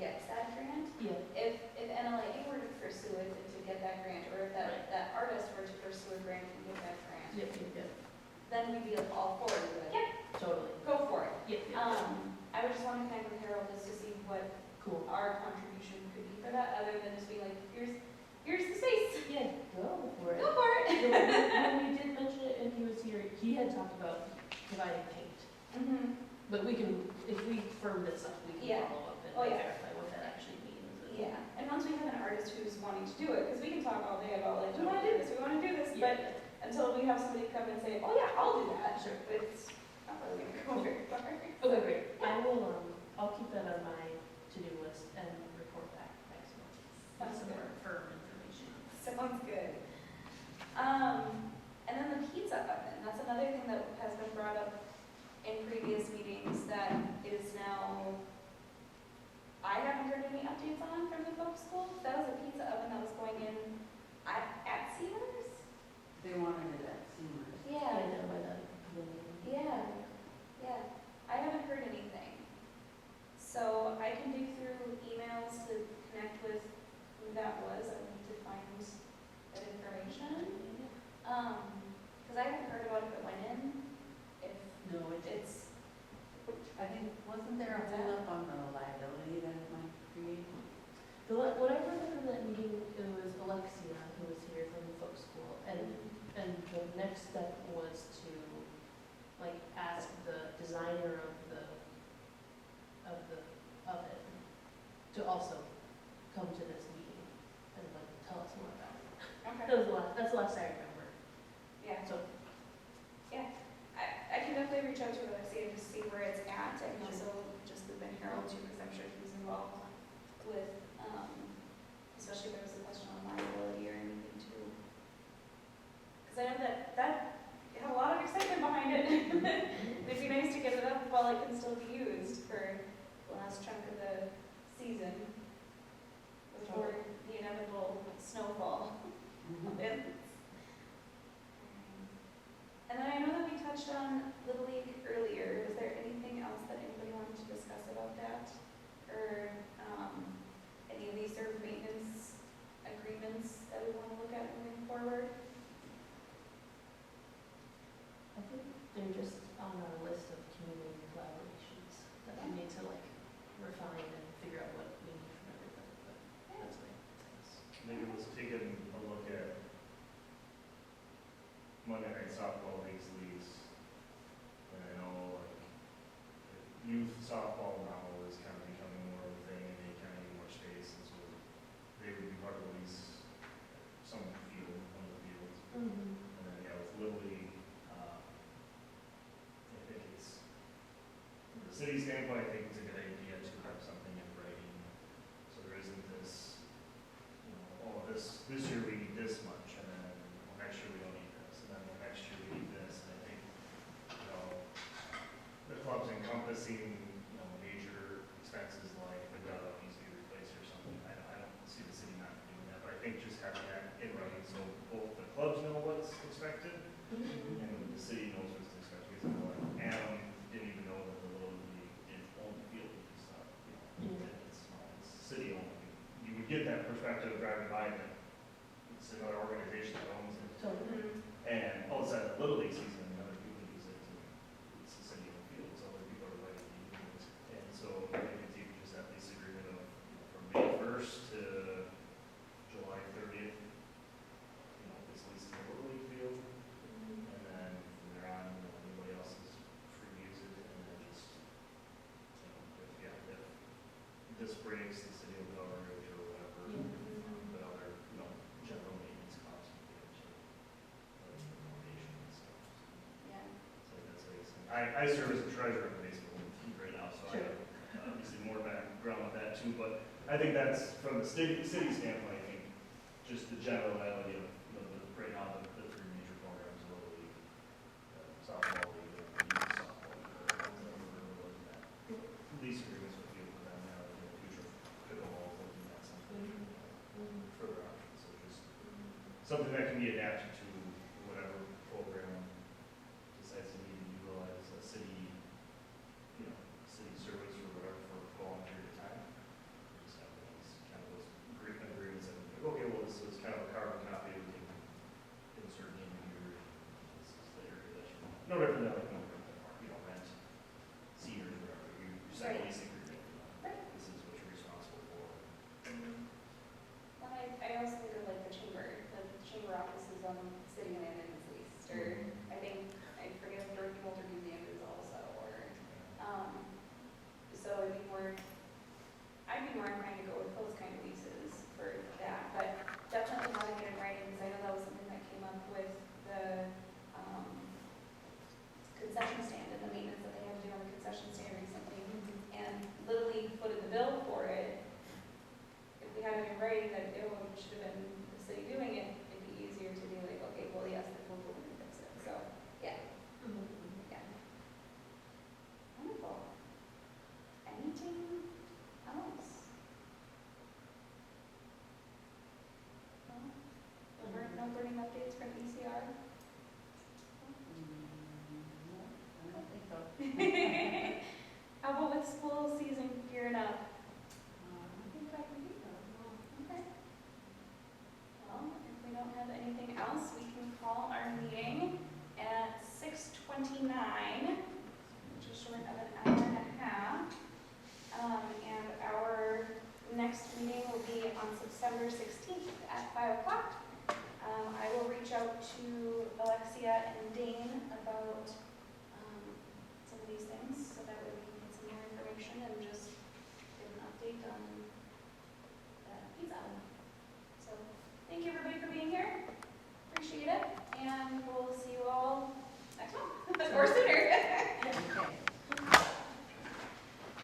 get that grant. Yeah. If NLAA were to pursue it to get that grant, or if that artist were to pursue a grant and get that grant, Yep. then we'd be all for it, we'd be like, yeah, Totally. go for it. Yep. I would just wanna connect with Harold just to see what Cool. our contribution could be for that, other than just being like, here's the space, Yeah, go for it. go for it. When we did mention it and he was here, he had talked about providing paint. Mm-hmm. But we can, if we firm this up, we can Yeah. follow up and Oh, yeah. verify what that actually means. Yeah, and once we have an artist who's wanting to do it, because we can talk all day about like, we wanna do this, but Yeah. until we have somebody come and say, oh yeah, I'll do that, Sure. it's not really gonna go very far. Okay, great. I will, I'll keep that on my to-do list and report back next month. With Sounds some good. more firm information. Sounds good. And then the pizza oven, that's another thing that has been brought up in previous meetings that is now, I haven't heard any updates on from the folk school. That was a pizza oven that was going in at Sears? They wanted it at Seymour's. Yeah, Down by the pavilion. yeah. I haven't heard anything. So I can dig through emails to connect with who that was. I need to find that information. Because I haven't heard about if it went in, if No, it's, I think, wasn't there a hold up on the liability that it might create? What I heard from that meeting, it was Alexia who was here from the folk school, and the next step was to, like, ask the designer of the oven to also come to this meeting and like tell us more about it. okay. That's the last I remember. Yeah, So, I can definitely reach out to Alexia and just see where it's at. I can also just loop in Harold too, because I'm sure he's involved with, especially if there was a question on liability or anything too. Because I know that had a lot of excitement behind it. It'd be nice to get it up while it can still be used for the last chunk of the season before the inevitable snowfall. And then I know that we touched on Little League earlier. Was there anything else that anybody wanted to discuss about that? Or any of these sort of maintenance agreements that we want to look at moving forward? I think they're just on our list of community collaborations that we need to like refine and figure out what we need from everybody, but that's my sense. Maybe let's take a look at Monday night softball leagues. And I know like youth softball now is kind of becoming more of a thing, and they kind of need more space, and so they would be part of at least some field, one of the fields. Mm-hmm. And then yeah, with Little League, I think it's from the city standpoint, I think it's a good idea to have something in writing, so there isn't this, you know, oh, this year we need this much, and then next year we don't need this, and then next year we need this, and I think, you know, the club's encompassing, you know, major expenses like the gutter needs to be replaced or something. I don't see the city not doing that, but I think just having that in writing so both the clubs know what's expected and the city knows what's expected. Because I know like Adam didn't even know that the Little League didn't own the field and stuff, you know, it's city owned. You would get that perspective driving by that it's another organization that owns it. Totally. And outside the Little League season, other people use it, and it's the city owned field, so other people are letting you use it. And so maybe it's even just that lease agreement of, you know, from May 1st to July 30th, you know, this lease is the Little League field, and then from there on, you know, anybody else is free to use it, and then just, you know, if this breaks, the city will cover it or whatever, but other, you know, general maintenance costs would be into foundation and stuff. Yeah. So that's what he's saying. I serve as a treasurer in the baseball team right now, so I have obviously more background with that too, but I think that's, from the city standpoint, I think, just the generality of, you know, right now, the three major programs, Little League, softball league, and youth softball league, lease agreements with you for them now, in the future, pickleball, looking at something further options, so just something that can be adapted to December 16th at 5 o'clock. I will reach out to Alexia and Dane about